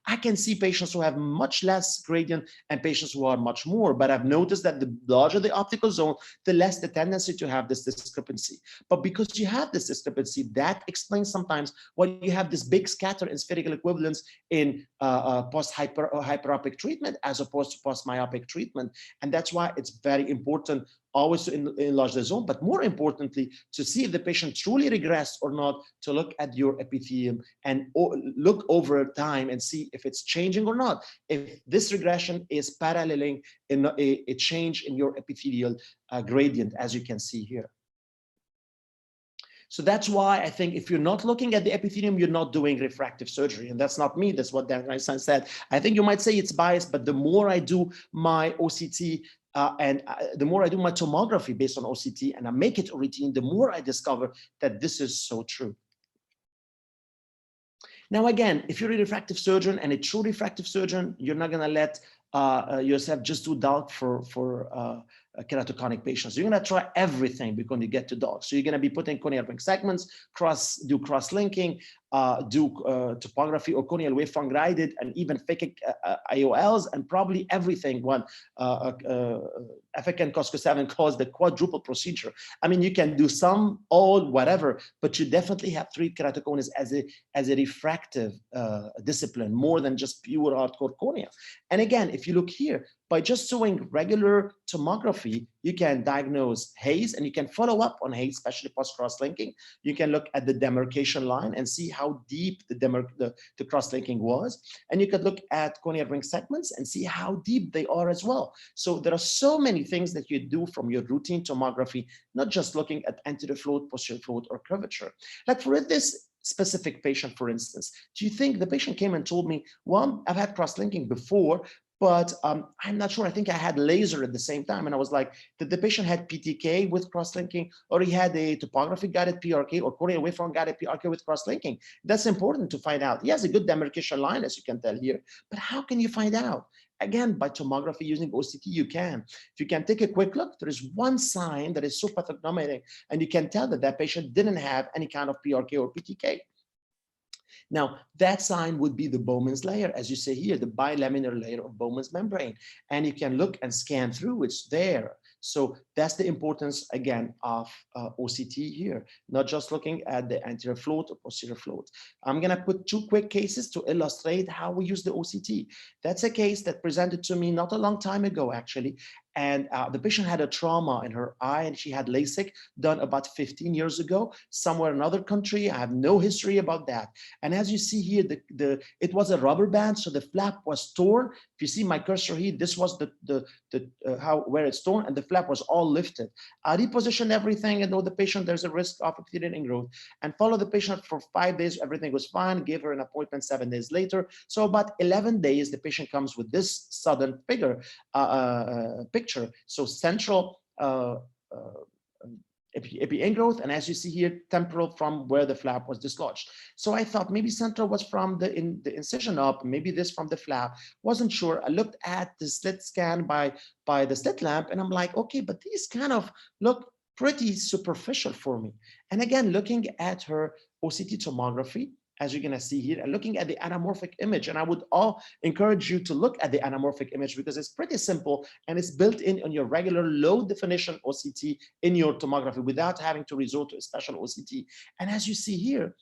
I can see patients who have much less gradient and patients who are much more, but I've noticed that the larger the optical zone, the less the tendency to have this discrepancy. But because you have this discrepancy, that explains sometimes why you have this big scatter in spherical equivalence in post-hyperopic treatment as opposed to post-myopic treatment. And that's why it's very important always to enlarge the zone, but more importantly, to see if the patient truly regressed or not, to look at your epithelium and look over time and see if it's changing or not. If this regression is paralleling in a change in your epithelial gradient, as you can see here. So that's why I think if you're not looking at the epithelium, you're not doing refractive surgery. And that's not me, that's what Dan Einstein said. I think you might say it's biased, but the more I do my OCT the more I do my tomography based on OCT and I make it a routine, the more I discover that this is so true. Now, again, if you're a refractive surgeon and a true refractive surgeon, you're not going to let yourself just do DALK for keratoconic patients. You're going to try everything before you get to DALK. So you're going to be putting corneal ring segments, do cross-linking, do topography or corneal waveform guided, and even phakic IOLs, and probably everything one African Costco 7 calls the quadruple procedure. I mean, you can do some, all, whatever, but you definitely have treat keratoconus as a refractive discipline, more than just pure hardcore cornea. And again, if you look here, by just doing regular tomography, you can diagnose haze and you can follow up on haze, especially post-cross-linking. You can look at the demarcation line and see how deep the cross-linking was. And you could look at corneal ring segments and see how deep they are as well. So there are so many things that you do from your routine tomography, not just looking at anterior float, posterior float, or curvature. Like for this specific patient, for instance, do you think the patient came and told me, well, I've had cross-linking before, but I'm not sure. I think I had laser at the same time. And I was like, did the patient had PTK with cross-linking, or he had a topography guided PRK or corneal waveform guided PRK with cross-linking? That's important to find out. He has a good demarcation line, as you can tell here, but how can you find out? Again, by tomography using OCT, you can. If you can take a quick look, there is one sign that is so pathognomonic, and you can tell that that patient didn't have any kind of PRK or PTK. Now, that sign would be the Bowman's layer, as you see here, the bilaminar layer of Bowman's membrane. And you can look and scan through, it's there. So that's the importance, again, of OCT here, not just looking at the anterior float or posterior float. I'm going to put two quick cases to illustrate how we use the OCT. That's a case that presented to me not a long time ago, actually. And the patient had a trauma in her eye, and she had LASIK done about 15 years ago, somewhere in another country. I have no history about that. And as you see here, it was a rubber band, so the flap was torn. If you see my cursor here, this was where it's torn, and the flap was all lifted. I repositioned everything and told the patient there's a risk of epithelial ingrowth, and followed the patient for 5 days. Everything was fine. Gave her an appointment 7 days later. So about 11 days, the patient comes with this sudden picture. So central epi ingrowth, and as you see here, temporal from where the flap was dislodged. So I thought maybe central was from the incision up, maybe this from the flap. Wasn't sure. I looked at the slit scan by the slit lamp, and I'm like, okay, but these kind of look pretty superficial for me. And again, looking at her OCT tomography, as you're going to see here, and looking at the anamorphic image. And I would all encourage you to look at the anamorphic image, because it's pretty simple and it's built in on your regular low definition OCT in your tomography without having to resort to a special OCT. And as you see here,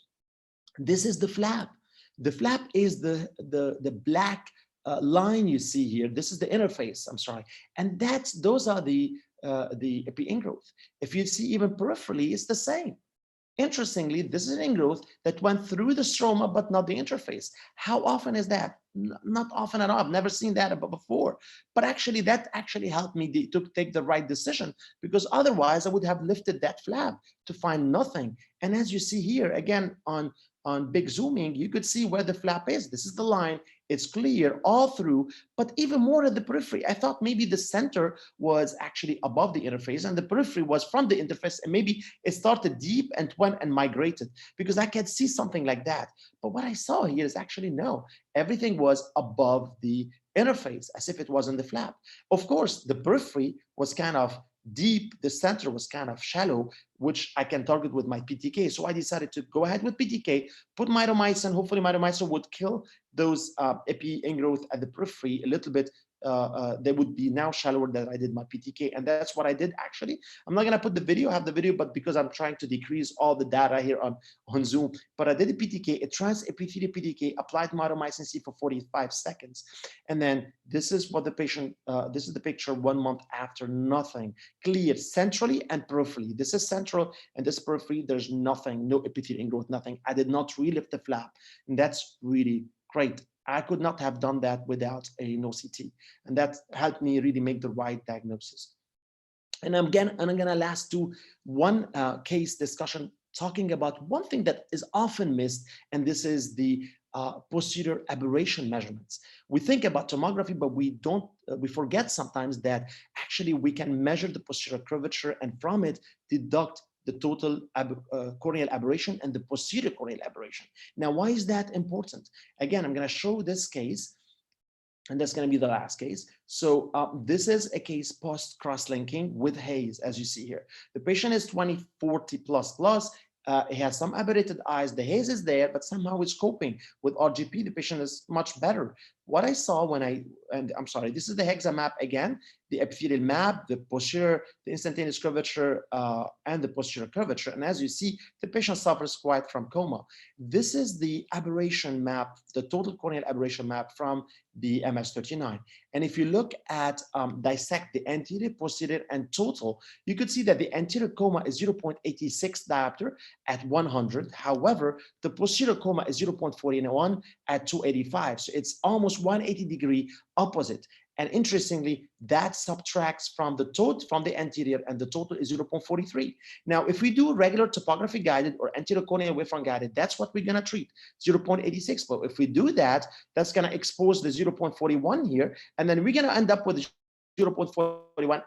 this is the flap. The flap is the black line you see here. This is the interface, I'm sorry. And those are the epi ingrowth. If you see even peripherally, it's the same. Interestingly, this is an ingrowth that went through the stroma, but not the interface. How often is that? Not often at all. I've never seen that before. But actually, that actually helped me to take the right decision, because otherwise I would have lifted that flap to find nothing. And as you see here, again, on big zooming, you could see where the flap is. This is the line. It's clear all through, but even more at the periphery. I thought maybe the center was actually above the interface and the periphery was from the interface, and maybe it started deep and went and migrated, because I could see something like that. But what I saw here is actually no, everything was above the interface, as if it was in the flap. Of course, the periphery was kind of deep, the center was kind of shallow, which I can target with my PTK. So I decided to go ahead with PTK, put mitomycin. Hopefully mitomycin would kill those epi ingrowth at the periphery a little bit. They would be now shallower than I did my PTK. And that's what I did actually. I'm not gonna put the video, have the video, but because I'm trying to decrease all the data here on Zoom, but I did a PTK, a trans-epithelial PTK, applied mitomycin C for 45 seconds. And then this is what the patient, this is the picture 1 month after, nothing, clear centrally and peripherally. This is central and this periphery, there's nothing, no epithelial ingrowth, nothing. I did not relift the flap. And that's really great. I could not have done that without an OCT. And that helped me really make the right diagnosis. And I'm gonna last to one case discussion talking about one thing that is often missed, and this is the posterior aberration measurements. We think about tomography, but we forget sometimes that actually we can measure the posterior curvature and from it deduct the total corneal aberration and the posterior corneal aberration. Now, why is that important? Again, I'm going to show this case, and that's going to be the last case. So this is a case post cross-linking with haze, as you see here. The patient is 20/40 plus. He has some aberrated eyes. The haze is there, but somehow it's coping with RGP. The patient is much better. What I saw when I'm sorry, this is the hexa map again, the epithelial map, the posterior, the instantaneous curvature, and the posterior curvature. And as you see, the patient suffers quite from coma. This is the aberration map, the total corneal aberration map from the MS-39. And if you look at dissect the anterior, posterior, and total, you could see that the anterior coma is 0.86 diopter at 100. However, the posterior coma is 0.41 at 285. So it's almost 180-degree opposite. And interestingly, that subtracts from the total, from the anterior, and the total is 0.43. Now, if we do regular topography guided or anterior corneal wavefront guided, that's what we're going to treat, 0.86. But if we do that, that's going to expose the 0.41 here, and then we're going to end up with 0.41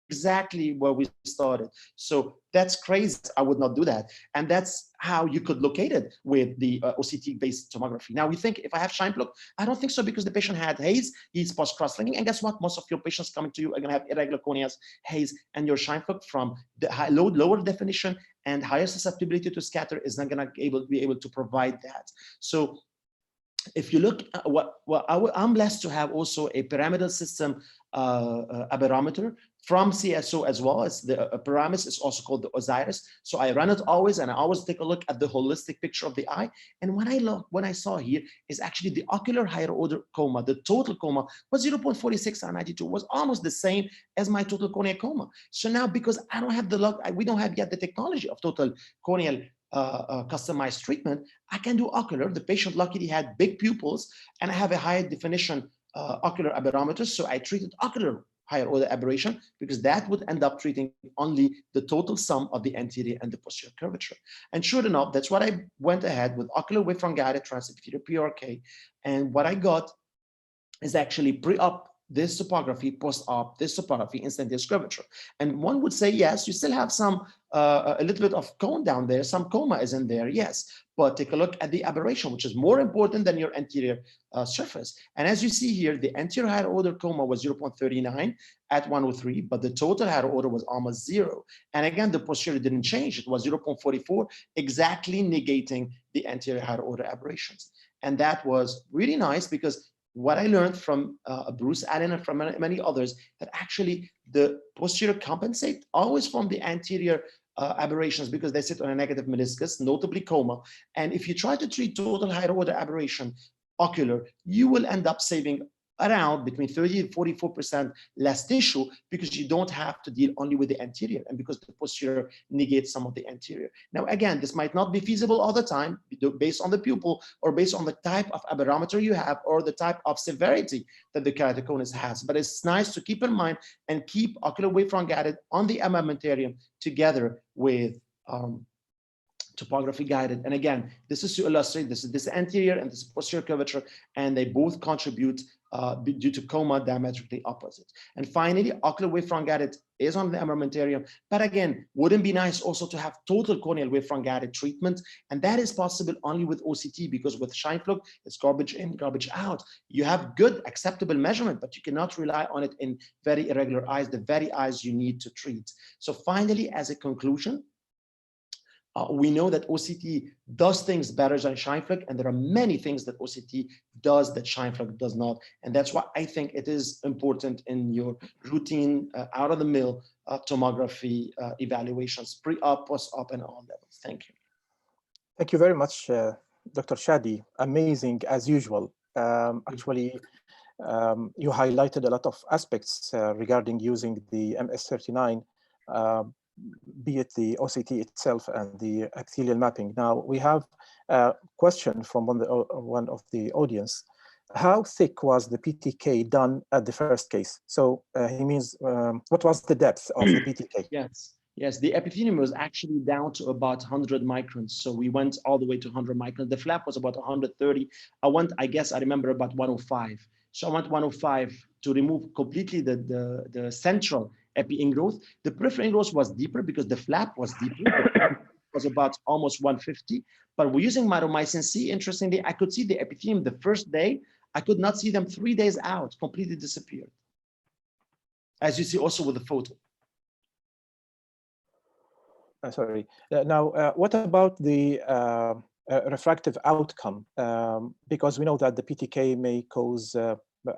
exactly where we started. So that's crazy. I would not do that. And that's how you could locate it with the OCT-based tomography. Now we think, if I have Scheimpflug, I don't think so, because the patient had haze, he's post-cross-linking, and guess what? Most of your patients coming to you are going to have irregular corneas, haze, and your Scheimpflug from the lower definition and higher susceptibility to scatter is not going to be able to provide that. So if you look at I'm blessed to have also a pyramidal system aberrometer from CSO as well. As the Paramus is also called the Osiris. So I run it always, and I always take a look at the holistic picture of the eye. And when I saw here is actually the ocular higher order coma. The total coma was 0.46 on 92, was almost the same as my total corneal coma. So now, because I don't have we don't have yet the technology of total corneal customized treatment, I can do ocular. The patient luckily had big pupils, and I have a higher definition ocular aberrometer. So I treated ocular higher order aberration, because that would end up treating only the total sum of the anterior and the posterior curvature. And sure enough, that's what I went ahead with ocular wavefront guided transepithelial PRK. And what I got is actually pre-op this topography, post-op this topography, instantaneous curvature. And one would say, yes, you still have some a little bit of cone down there, some coma is in there, yes, but take a look at the aberration, which is more important than your anterior surface. And as you see here, the anterior higher order coma was 0.39 at 103, but the total higher order was almost 0. And again, the posterior didn't change, it was 0.44, exactly negating the anterior higher order aberrations. And that was really nice, because what I learned from Bruce Allen and from many others, that actually the posterior compensate always from the anterior aberrations, because they sit on a negative meniscus, notably coma. And if you try to treat total higher order aberration ocular, you will end up saving around between 30 and 44% less tissue, because you don't have to deal only with the anterior, and because the posterior negates some of the anterior. Now, again, this might not be feasible all the time based on the pupil, or based on the type of aberrometer you have, or the type of severity that the keratoconus has. But it's nice to keep in mind and keep ocular wavefront guided on the armamentarium together with topography guided. And again, this is to illustrate this anterior and this posterior curvature, and they both contribute due to coma diametrically opposite. And finally, ocular wavefront guided is on the armamentarium, but again, wouldn't be nice also to have total corneal wavefront guided treatment, and that is possible only with OCT, because with Scheinflug, it's garbage in, garbage out. You have good, acceptable measurement, but you cannot rely on it in very irregular eyes, the very eyes you need to treat. So finally, as a conclusion, we know that OCT does things better than Scheinflug, and there are many things that OCT does that Scheinflug does not. And that's why I think it is important in your routine, out-of-the-mill tomography evaluations, pre-op, post-op, and all levels. Thank you. Thank you very much, Dr. Shadi. Amazing as usual. Actually, you highlighted a lot of aspects regarding using the MS39, be it the OCT itself and the epithelial mapping. Now, we have a question from one of the audience. How thick was the PTK done at the first case? So he means, what was the depth of the PTK? Yes, the epithelium was actually down to about 100 microns. So we went all the way to 100 microns. The flap was about 130. I guess I remember about 105. So I went 105 to remove completely the central epi ingrowth. The peripheral ingrowth was deeper because the flap was deeper. The flap was about almost 150. But we're using mitomycin C. Interestingly, I could see the epithelium the first day. I could not see them 3 days out, completely disappeared. As you see also with the photo. Sorry. Now, what about the refractive outcome? Because we know that the PTK may cause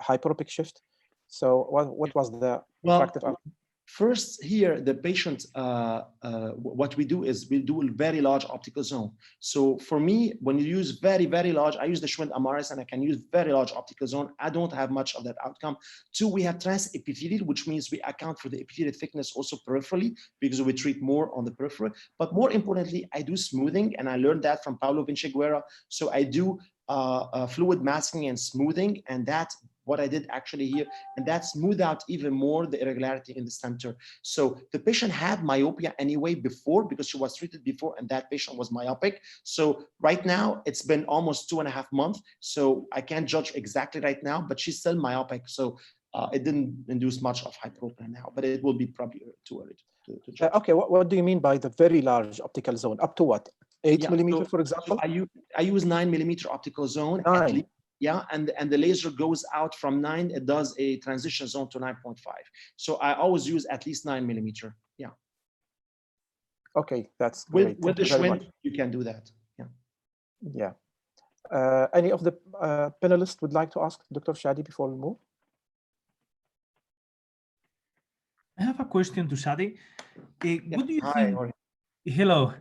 hyperopic shift. So what was the refractive outcome? First, here, the patient, what we do is we do a very large optical zone. So for me, when you use very, very large, I use the Schwind Amaris and I can use very large optical zone. I don't have much of that outcome. Two, we have transepithelial, which means we account for the epithelial thickness also peripherally because we treat more on the periphery. But more importantly, I do smoothing, and I learned that from Paulo Vinciguerra. So I do fluid masking and smoothing, and that's what I did actually here, and that smoothed out even more the irregularity in the center. So the patient had myopia anyway before because she was treated before, and that patient was myopic. So right now it's been almost 2.5 months, so I can't judge exactly right now, but she's still myopic. So it didn't induce much of hyperopia now, but it will be probably too early to judge. Okay, what do you mean by the very large optical zone? Up to what? 8 millimeter, for example? So I use 9 millimeter optical zone. 9. At least. Yeah, and the laser goes out from 9. It does a transition zone to 9.5. So I always use at least 9 millimeter. Yeah. Okay, that's great. With the Schwind, you can do that. Yeah. Yeah. Any of the panelists would like to ask Dr. Shadi before we move? I have a question to Shadi. What do you think? Hi. Hello.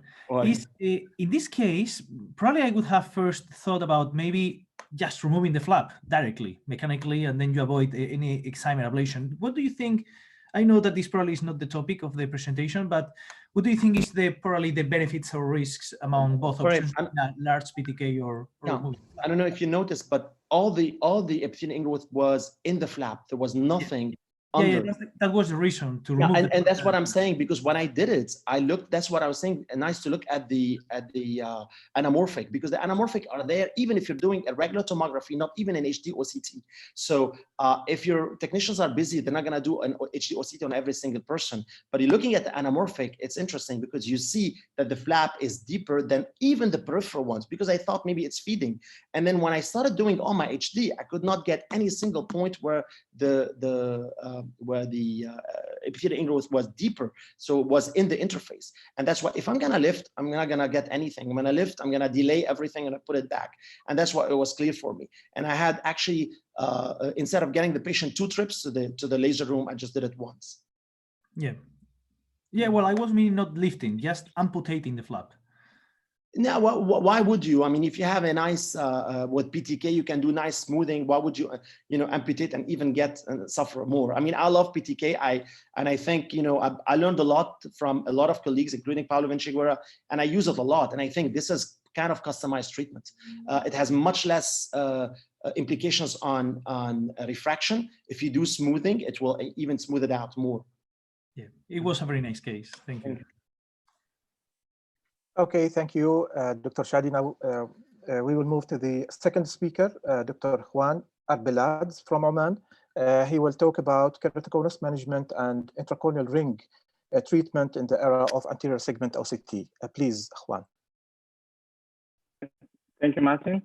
In this case, probably I would have first thought about maybe just removing the flap directly, mechanically, and then you avoid any excimer ablation. What do you think? I know that this probably is not the topic of the presentation, but what do you think is probably the benefits or risks among both options, large PTK or I don't know if you noticed, but all the epithelial ingrowth was in the flap. There was nothing. Yeah, that was the reason to remove and that's what I'm saying, because when I did it, I looked, that's what I was saying, nice to look at the anamorphic, because the anamorphic are there even if you're doing a regular tomography, not even an HD OCT. So if your technicians are busy, they're not going to do an HD OCT on every single person. But you're looking at the anamorphic, it's interesting because you see that the flap is deeper than even the peripheral ones, because I thought maybe it's feeding. And then when I started doing all my HD, I could not get any single point where the epithelial ingrowth was deeper, so it was in the interface. And that's why if I'm gonna lift, I'm not gonna get anything. I'm gonna lift, I'm gonna delay everything and I put it back. And that's why it was clear for me. And I had actually, instead of getting the patient 2 trips to the laser room, I just did it once. Yeah, well, I was meaning not lifting, just amputating the flap. Now, why would you? I mean, if you have a nice, with PTK, you can do nice smoothing. Why would you, amputate and even get suffer more? I mean, I love PTK. I think, I learned a lot from a lot of colleagues, including Paulo Vinciguerra, and I use it a lot. And I think this is kind of customized treatment. It has much less implications on refraction. If you do smoothing, it will even smooth it out more. Yeah, it was a very nice case. Thank you. Okay, thank you, Dr. Shadi. Now we will move to the second speaker, Dr. Juan Abelad from Oman. He will talk about keratoconus management and intracorneal ring treatment in the era of anterior segment OCT. Please, Juan. Thank you, Martin.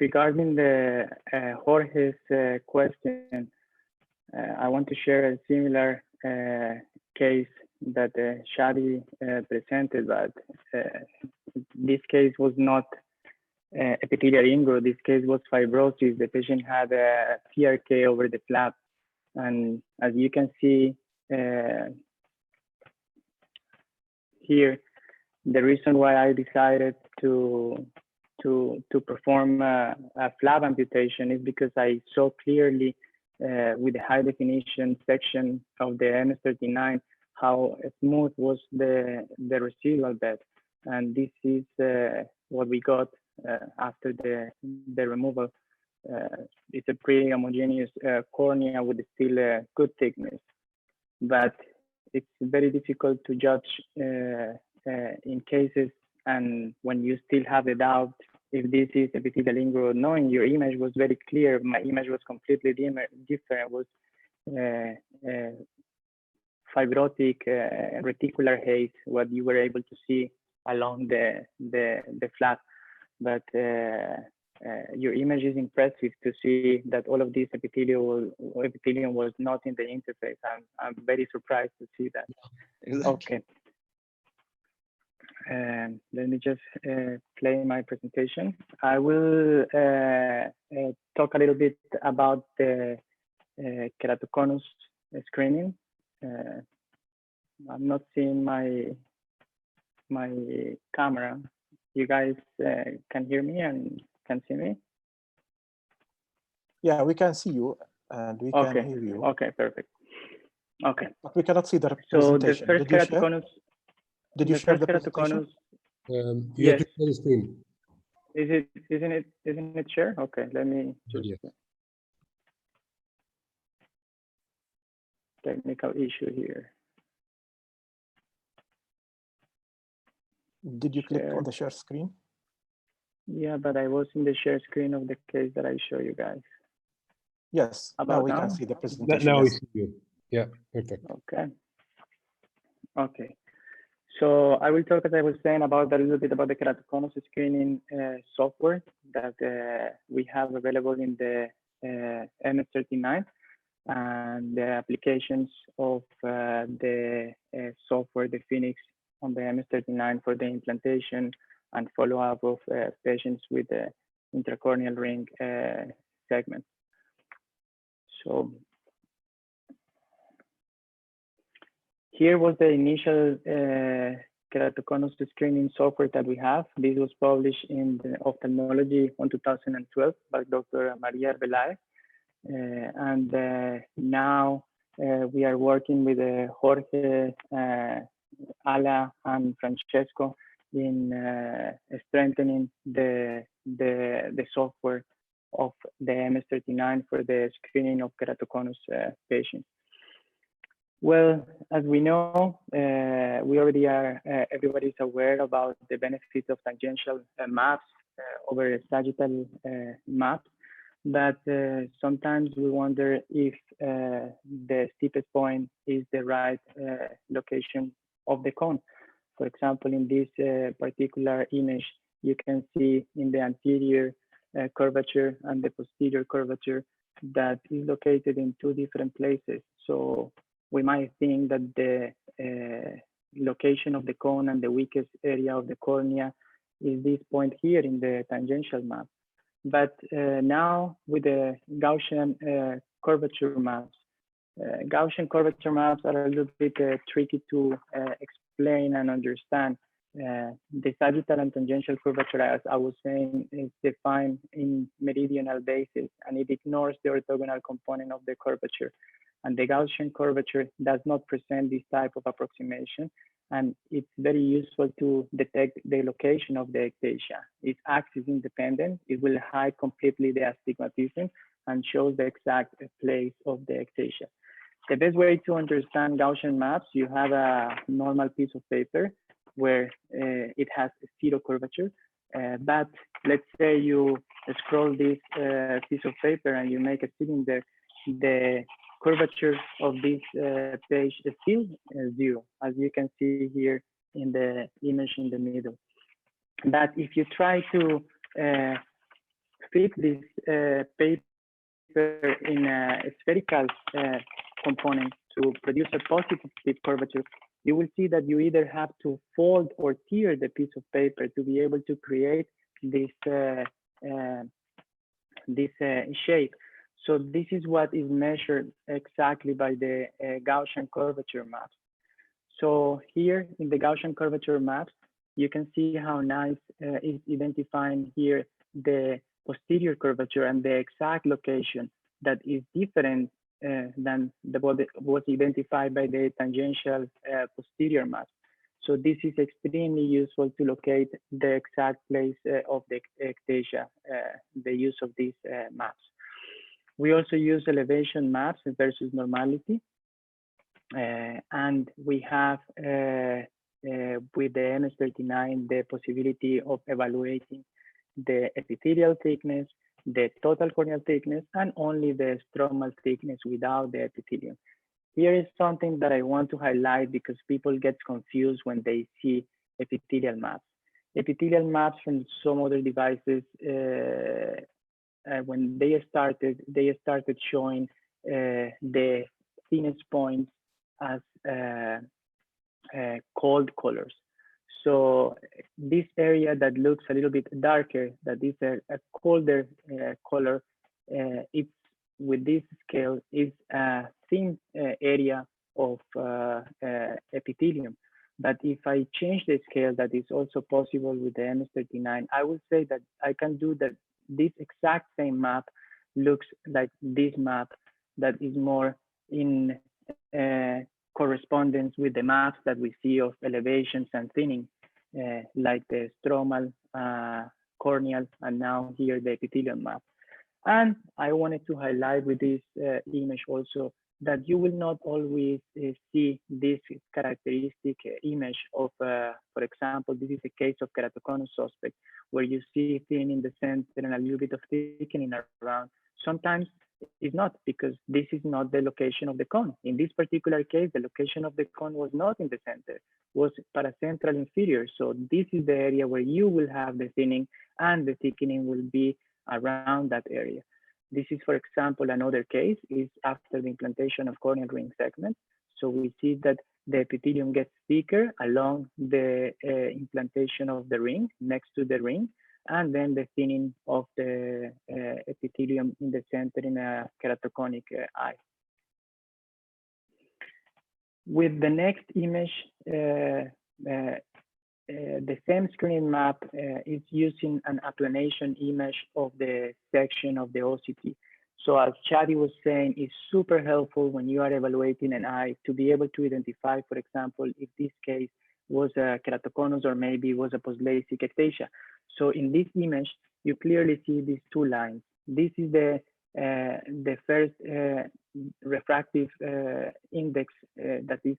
Regarding the Jorge's question, I want to share a similar case that Shadi presented, but this case was not epithelial ingrowth. This case was fibrosis. The patient had a PRK over the flap, and as you can see here, the reason why I decided to perform a flap amputation is because I saw clearly with the high definition section of the MS39 how smooth was the residual bed, and this is what we got after the removal. It's a pretty homogeneous cornea with still good thickness, but it's very difficult to judge in cases, and when you still have the doubt if this is epithelial ingrowth, knowing your image was very clear. My image was completely different. It was fibrotic reticular haze, what you were able to see along the flap. But your image is impressive to see that all of this epithelium was not in the interface. I'm very surprised to see that. Exactly. Okay. Let me just play my presentation. I will talk a little bit about the keratoconus screening. I'm not seeing my camera. You guys can hear me and can see me? Yeah, we can see you and we can hear you. Okay, perfect. Okay. But we cannot see the So the presentation. first keratoconus. Did you share the presentation? You have to share the screen. Isn't it share? Okay, let me just technical issue here. Did you click on the share screen? Yeah, but I was in the share screen of the case that I show you guys. Yes, now we can see the presentation. Now we see you. Yeah, perfect. Okay. Okay. So I will talk, as I was saying, about a little bit about the keratoconus screening software that we have available in the MS39 and the applications of the software, the Phoenix on the MS39 for the implantation and follow-up of patients with the intracorneal ring segment. So here was the initial keratoconus screening software that we have. This was published in the Ophthalmology in 2012 by Dr. Maria Arbeláez. And now we are working with Jorge, Ala, and Francesco in strengthening the software of the MS39 for the screening of keratoconus patients. Well, as we know, we already are, everybody's aware about the benefits of tangential maps over sagittal maps, but sometimes we wonder if the steepest point is the right location of the cone. For example, in this particular image, you can see in the anterior curvature and the posterior curvature that is located in two different places. So we might think that the location of the cone and the weakest area of the cornea is this point here in the tangential map. But now with the Gaussian curvature maps, Gaussian curvature maps are a little bit tricky to explain and understand. The sagittal and tangential curvature, as I was saying, is defined in meridional basis, and it ignores the orthogonal component of the curvature. And the Gaussian curvature does not present this type of approximation, and it's very useful to detect the location of the ectasia. It's axis independent. It will hide completely the astigmatism and shows the exact place of the ectasia. The best way to understand Gaussian maps, you have a normal piece of paper where it has zero curvature, But let's say you scroll this piece of paper and you make a cylinder, the curvature of this page is still 0, as you can see here in the image in the middle. But if you try to fit this paper in a spherical component to produce a positive curvature, you will see that you either have to fold or tear the piece of paper to be able to create this shape. So this is what is measured exactly by the Gaussian curvature maps. So here in the Gaussian curvature maps, you can see how nice is identifying here the posterior curvature and the exact location that is different than what was identified by the tangential posterior maps. So this is extremely useful to locate the exact place of the ectasia, the use of these maps. We also use elevation maps versus normality. And we have, with the MS-39, the possibility of evaluating the epithelial thickness, the total corneal thickness, and only the stromal thickness without the epithelium. Here is something that I want to highlight because people get confused when they see epithelial maps. Epithelial maps from some other devices, when they started showing the thinnest points as cold colors. So this area that looks a little bit darker, that is a colder color, it's with this scale is a thin area of epithelium. But if I change the scale, that is also possible with the MS-39, I will say that I can do that. This exact same map looks like this map that is more in correspondence with the maps that we see of elevations and thinning, like the stromal, corneal, and now here the epithelial map. And I wanted to highlight with this image also that you will not always see this characteristic image of, for example, this is a case of keratoconus suspect, where you see thin in the center and a little bit of thickening around. Sometimes it's not, because this is not the location of the cone. In this particular case, the location of the cone was not in the center, was paracentral inferior. So this is the area where you will have the thinning, and the thickening will be around that area. This is, for example, another case is after the implantation of corneal ring segments. So we see that the epithelium gets thicker along the implantation of the ring, next to the ring, and then the thinning of the epithelium in the center in a keratoconic eye. With the next image, the same screen map is using an applanation image of the section of the OCT. So as Chadi was saying, it's super helpful when you are evaluating an eye to be able to identify, for example, if this case was a keratoconus or maybe it was a post-LASIK ectasia. So in this image, you clearly see these two lines. This is the first refractive index that is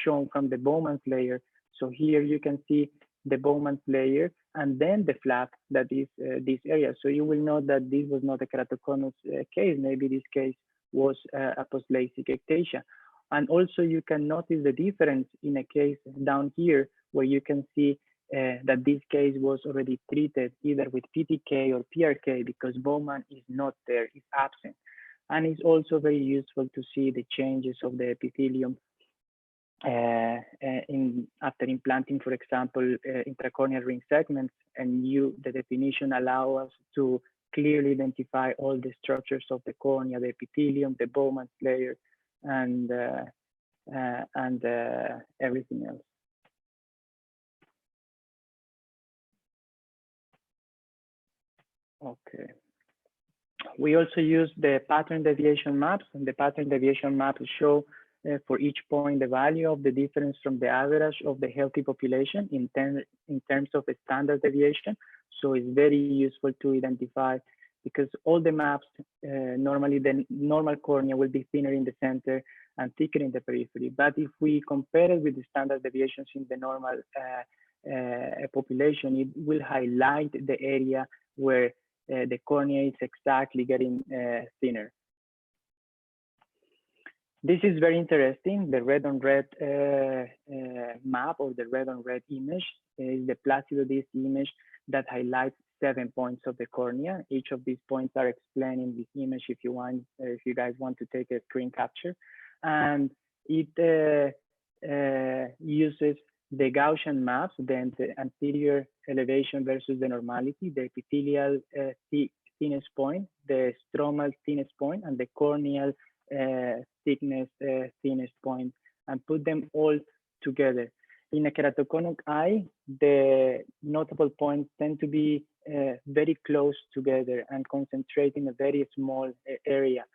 shown from the Bowman's layer. So here you can see the Bowman's layer and then the flap that is this area. So you will know that this was not a keratoconus case. Maybe this case was a post-LASIK ectasia. And also you can notice the difference in a case down here where you can see that this case was already treated either with PTK or PRK because Bowman is not there, it's absent. And it's also very useful to see the changes of the epithelium after implanting, for example, intracorneal ring segments, and the definition allow us to clearly identify all the structures of the cornea, the epithelium, the Bowman's layer, and everything else. Okay. We also use the pattern deviation maps, and the pattern deviation maps show for each point the value of the difference from the average of the healthy population in terms of a standard deviation. So it's very useful to identify, because all the maps, normally the normal cornea will be thinner in the center and thicker in the periphery. But if we compare it with the standard deviations in the normal population, it will highlight the area where the cornea is exactly getting thinner. This is very interesting. The red on red map, or the red on red image, is the placebo disc image that highlights 7 points of the cornea. Each of these points are explained in this image if you want, if you guys want to take a screen capture. And it uses the Gaussian maps, the anterior elevation versus the normality, the epithelial thinnest point, the stromal thinnest point, and the corneal thickness thinnest point, and put them all together. In a keratoconic eye, the notable points tend to be very close together and concentrate in a very small area.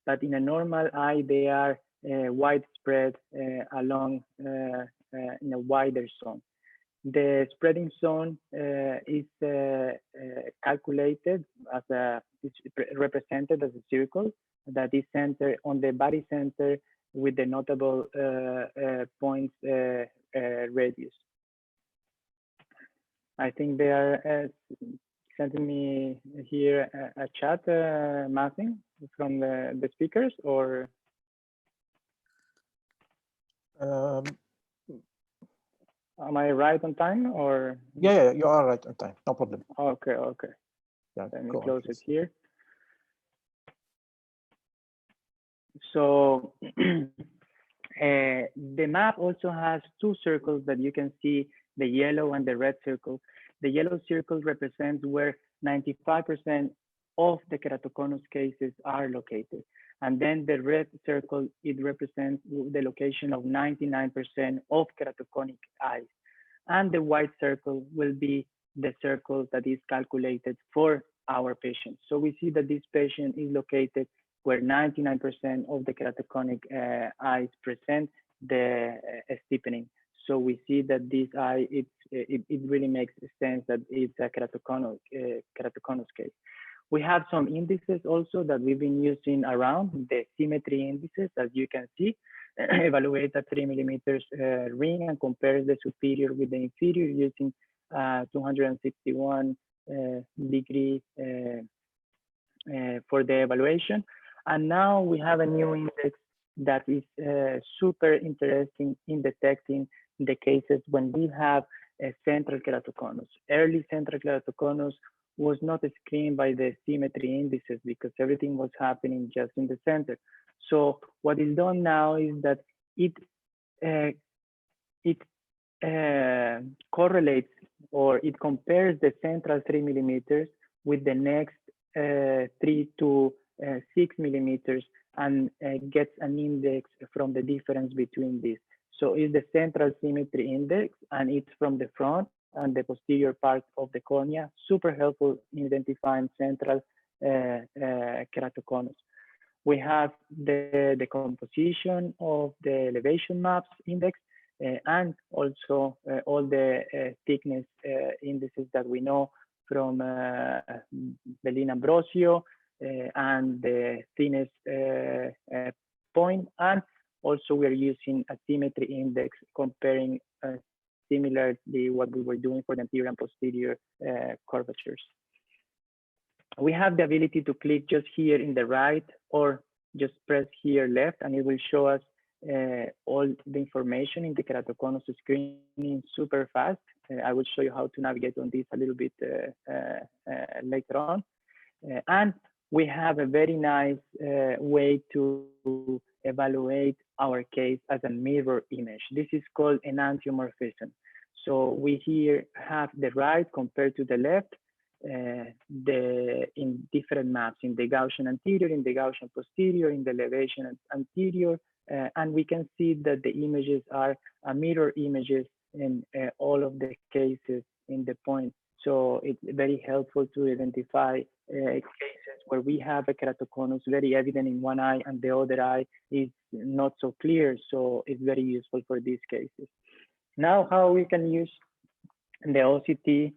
But in a normal eye, they are widespread along in a wider zone. The spreading zone is calculated as it's represented as a circle that is centered on the body center with the notable points radius. I think they are sending me here a chat mapping from the speakers, or am I right on time, or? Yeah, you are right on time. No problem. Okay. Yeah, Let me go on, close please. it here. So the map also has two circles that you can see, the yellow and the red circle. The yellow circle represents where 95% of the keratoconus cases are located. And then the red circle, it represents the location of 99% of keratoconic eyes. And the white circle will be the circle that is calculated for our patient. So we see that this patient is located where 99% of the keratoconic eyes present the steepening. So we see that this eye, it really makes sense that it's a keratoconus case. We have some indices also that we've been using around, the symmetry indices, as you can see, evaluate a 3 millimeters ring and compare the superior with the inferior using 261 degree for the evaluation. And now we have a new index that is super interesting in detecting the cases when we have a central keratoconus. Early central keratoconus was not screened by the symmetry indices because everything was happening just in the center. So what is done now is that it correlates, or it compares the central 3 millimeters with the next 3 to 6 millimeters and gets an index from the difference between these. So it's the central symmetry index, and it's from the front and the posterior part of the cornea, super helpful in identifying central keratoconus. We have the composition of the elevation maps index and also all the thickness indices that we know from Belin Ambrosio and the thinnest point. And also we're using a symmetry index comparing similarly what we were doing for the anterior and posterior curvatures. We have the ability to click just here in the right or just press here left, and it will show us all the information in the keratoconus screening super fast. I will show you how to navigate on this a little bit later on. And we have a very nice way to evaluate our case as a mirror image. This is called enantiomorphism. So we here have the right compared to the left, in different maps, in the Gaussian anterior, in the Gaussian posterior, in the elevation anterior, and we can see that the images are mirror images in all of the cases in the point. So it's very helpful to identify cases where we have a keratoconus very evident in one eye and the other eye is not so clear. So it's very useful for these cases. Now, how we can use the OCT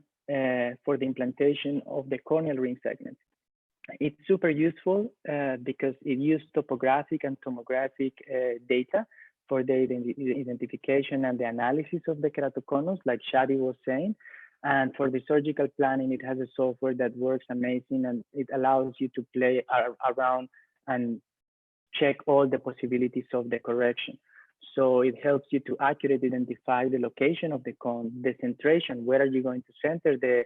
for the implantation of the corneal ring segment. It's super useful because it uses topographic and tomographic data for the identification and the analysis of the keratoconus, like Shadi was saying. And for the surgical planning, it has a software that works amazing, and it allows you to play around and check all the possibilities of the correction. So it helps you to accurately identify the location of the cone, the centration, where are you going to center the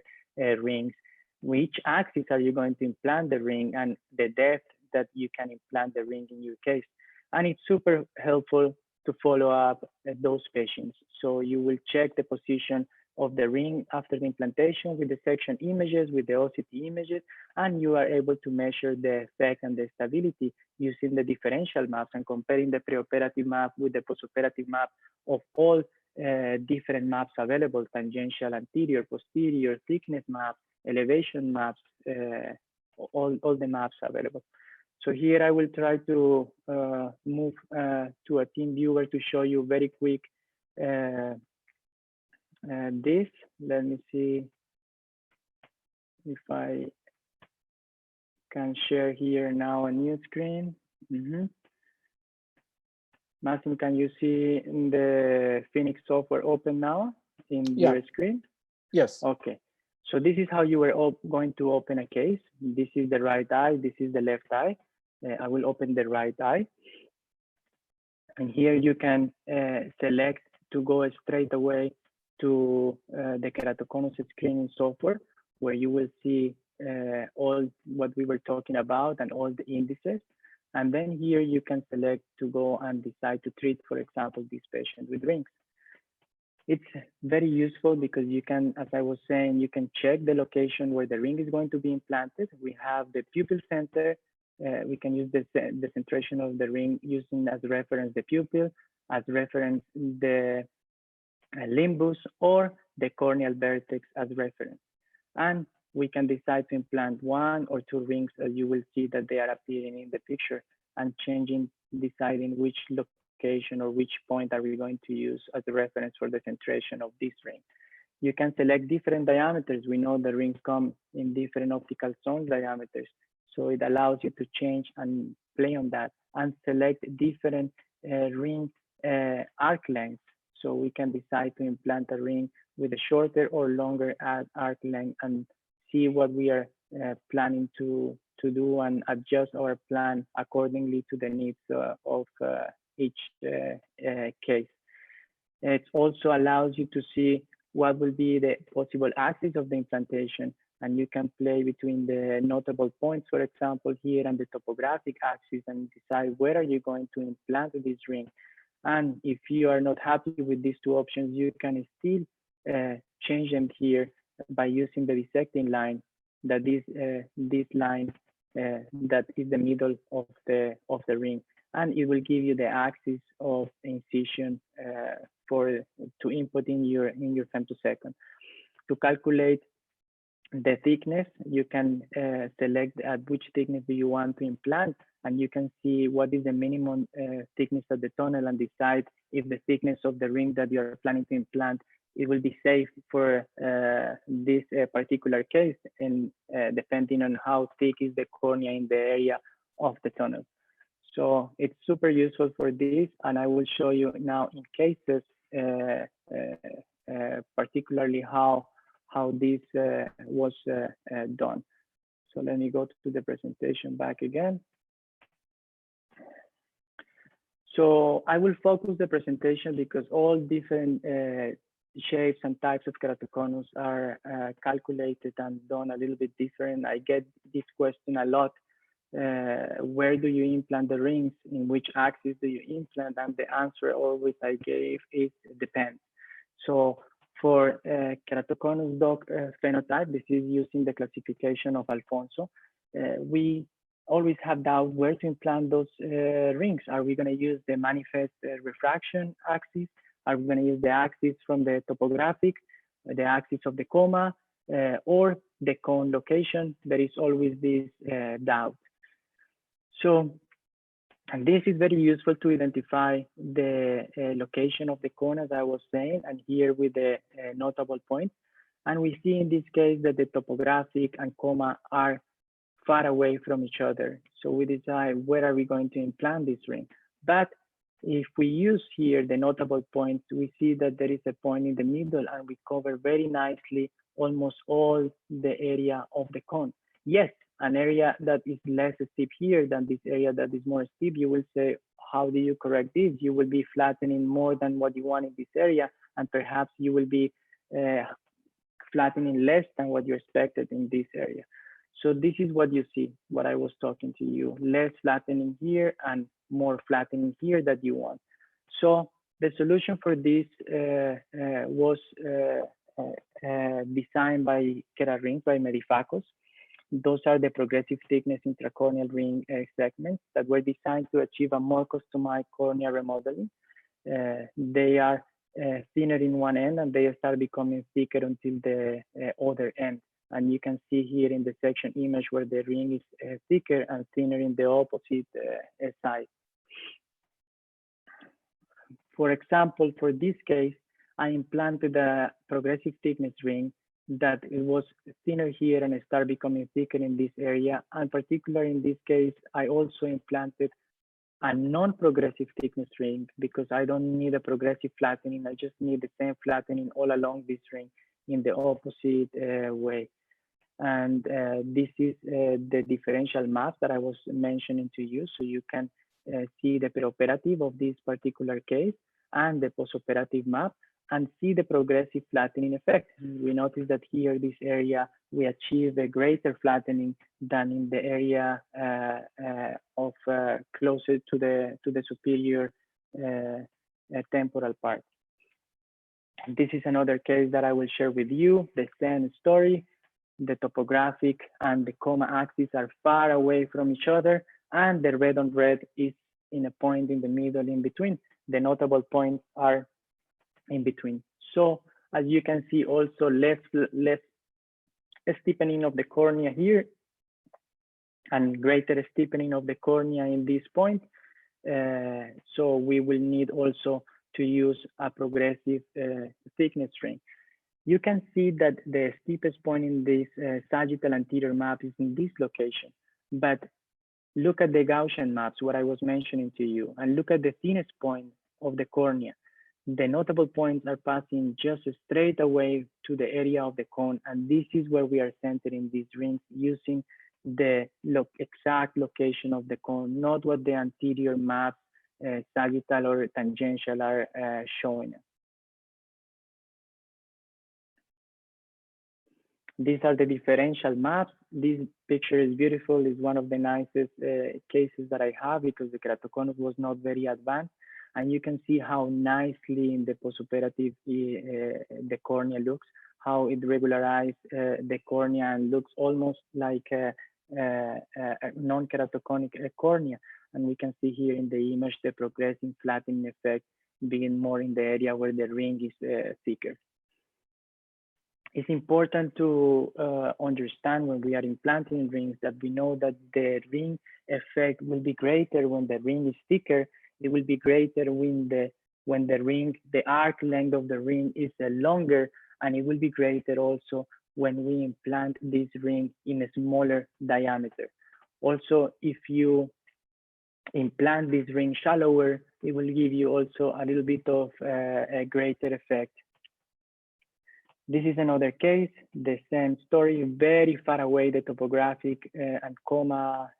rings, which axis are you going to implant the ring, and the depth that you can implant the ring in your case. And it's super helpful to follow up those patients. So you will check the position of the ring after the implantation with the section images, with the OCT images, and you are able to measure the effect and the stability using the differential maps and comparing the preoperative map with the postoperative map of all different maps available: tangential, anterior, posterior, thickness maps, elevation maps, all the maps available. So here I will try to move to a team viewer to show you very quick this. Let me see if I can share here now a new screen. Martin, can you see the Phoenix software open now in your screen? Yes. Okay. So this is how you are going to open a case. This is the right eye. This is the left eye. I will open the right eye. And here you can select to go straight away to the keratoconus screening software, where you will see all what we were talking about and all the indices. And then here you can select to go and decide to treat, for example, this patient with rings. It's very useful because you can, as I was saying, you can check the location where the ring is going to be implanted. We have the pupil center. We can use the centration of the ring using as reference the pupil, as reference the limbus, or the corneal vertex as reference. And we can decide to implant 1 or 2 rings, as you will see that they are appearing in the picture, and deciding which location or which point are we going to use as a reference for the centration of this ring. You can select different diameters. We know the rings come in different optical zone diameters. So it allows you to change and play on that, and select different ring arc lengths. So we can decide to implant a ring with a shorter or longer arc length and see what we are planning to do, and adjust our plan accordingly to the needs of each case. It also allows you to see what will be the possible axis of the implantation, and you can play between the notable points, for example, here, and the topographic axis, and decide where are you going to implant this ring. And if you are not happy with these 2 options, you can still change them here by using the dissecting line, that is this line that is the middle of the ring, and it will give you the axis of incision to input in your femtosecond. To calculate the thickness, you can select at which thickness do you want to implant, and you can see what is the minimum thickness of the tunnel, and decide if the thickness of the ring that you are planning to implant, it will be safe for this particular case, and depending on how thick is the cornea in the area of the tunnel. So it's super useful for this, and I will show you now in cases, particularly how this was done. So let me go to the presentation back again. So I will focus the presentation because all different shapes and types of keratoconus are calculated and done a little bit different. I get this question a lot. Where do you implant the rings? In which axis do you implant? And the answer always I gave is depends. So for keratoconus dog phenotype, this is using the classification of Alfonso. We always have doubt where to implant those rings. Are we going to use the manifest refraction axis? Are we going to use the axis from the topographic, the axis of the coma, or the cone location? There is always this doubt. So, and this is very useful to identify the location of the cone, as I was saying, and here with the notable points. And we see in this case that the topographic and coma are far away from each other. So we decide where are we going to implant this ring. But If we use here the notable points, we see that there is a point in the middle and we cover very nicely almost all the area of the cone. Yes, an area that is less steep here than this area that is more steep, you will say, how do you correct this? You will be flattening more than what you want in this area, and perhaps you will be flattening less than what you expected in this area. So this is what you see, what I was talking to you, less flattening here and more flattening here that you want. So the solution for this was designed by Rings by Medifacos. Those are the progressive thickness intracorneal ring segments that were designed to achieve a more customized cornea remodeling. They are thinner in one end and they start becoming thicker until the other end. And you can see here in the section image where the ring is thicker and thinner in the opposite side. For example, for this case, I implanted a progressive thickness ring that it was thinner here and it started becoming thicker in this area. And particularly in this case, I also implanted a non-progressive thickness ring because I don't need a progressive flattening. I just need the same flattening all along this ring in the opposite way. And this is the differential map that I was mentioning to you. So you can see the preoperative of this particular case and the postoperative map and see the progressive flattening effect. We notice that here, this area, we achieve a greater flattening than in the area of closer to the superior temporal part. This is another case that I will share with you, the same story. The topographic and the coma axis are far away from each other, and the red on red is in a point in the middle in between. The notable points are in between. So as you can see, also less steepening of the cornea here and greater steepening of the cornea in this point. So we will need also to use a progressive thickness ring. You can see that the steepest point in this sagittal anterior map is in this location, but look at the Gaussian maps, what I was mentioning to you, and look at the thinnest point of the cornea. The notable points are passing just straight away to the area of the cone, and this is where we are centering these rings using the exact location of the cone, not what the anterior maps, sagittal or tangential are showing us. These are the differential maps. This picture is beautiful. It's one of the nicest cases that I have because the keratoconus was not very advanced. And you can see how nicely in the postoperative the cornea looks, how it regularized the cornea and looks almost like a non-keratoconic cornea. And we can see here in the image the progressive flattening effect being more in the area where the ring is thicker. It's important to understand when we are implanting rings that we know that the ring effect will be greater when the ring is thicker. It will be greater when the arc length of the ring is longer, and it will be greater also when we implant this ring in a smaller diameter. Also, if you implant this ring shallower, it will give you also a little bit of a greater effect. This is another case, the same story, very far away, the topographic and coma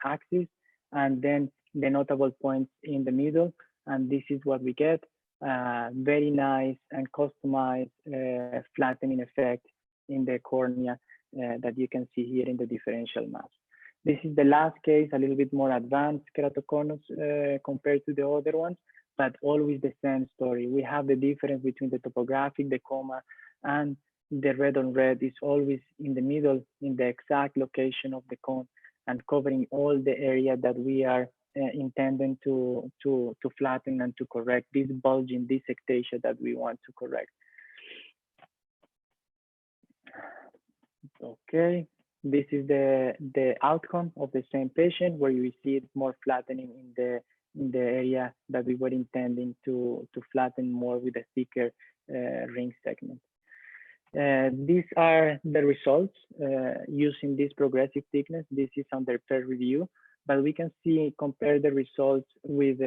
axis, and then the notable points in the middle. And this is what we get, very nice and customized flattening effect in the cornea that you can see here in the differential maps. This is the last case, a little bit more advanced keratoconus compared to the other ones, but always the same story. We have the difference between the topographic, the coma, and the red on red is always in the middle, in the exact location of the cone, and covering all the area that we are intending to flatten and to correct, this bulging, this ectasia that we want to correct. Okay, this is the outcome of the same patient where you see more flattening in the area that we were intending to flatten more with a thicker ring segment. These are the results using this progressive thickness. This is under peer review, but we can see, compare the results with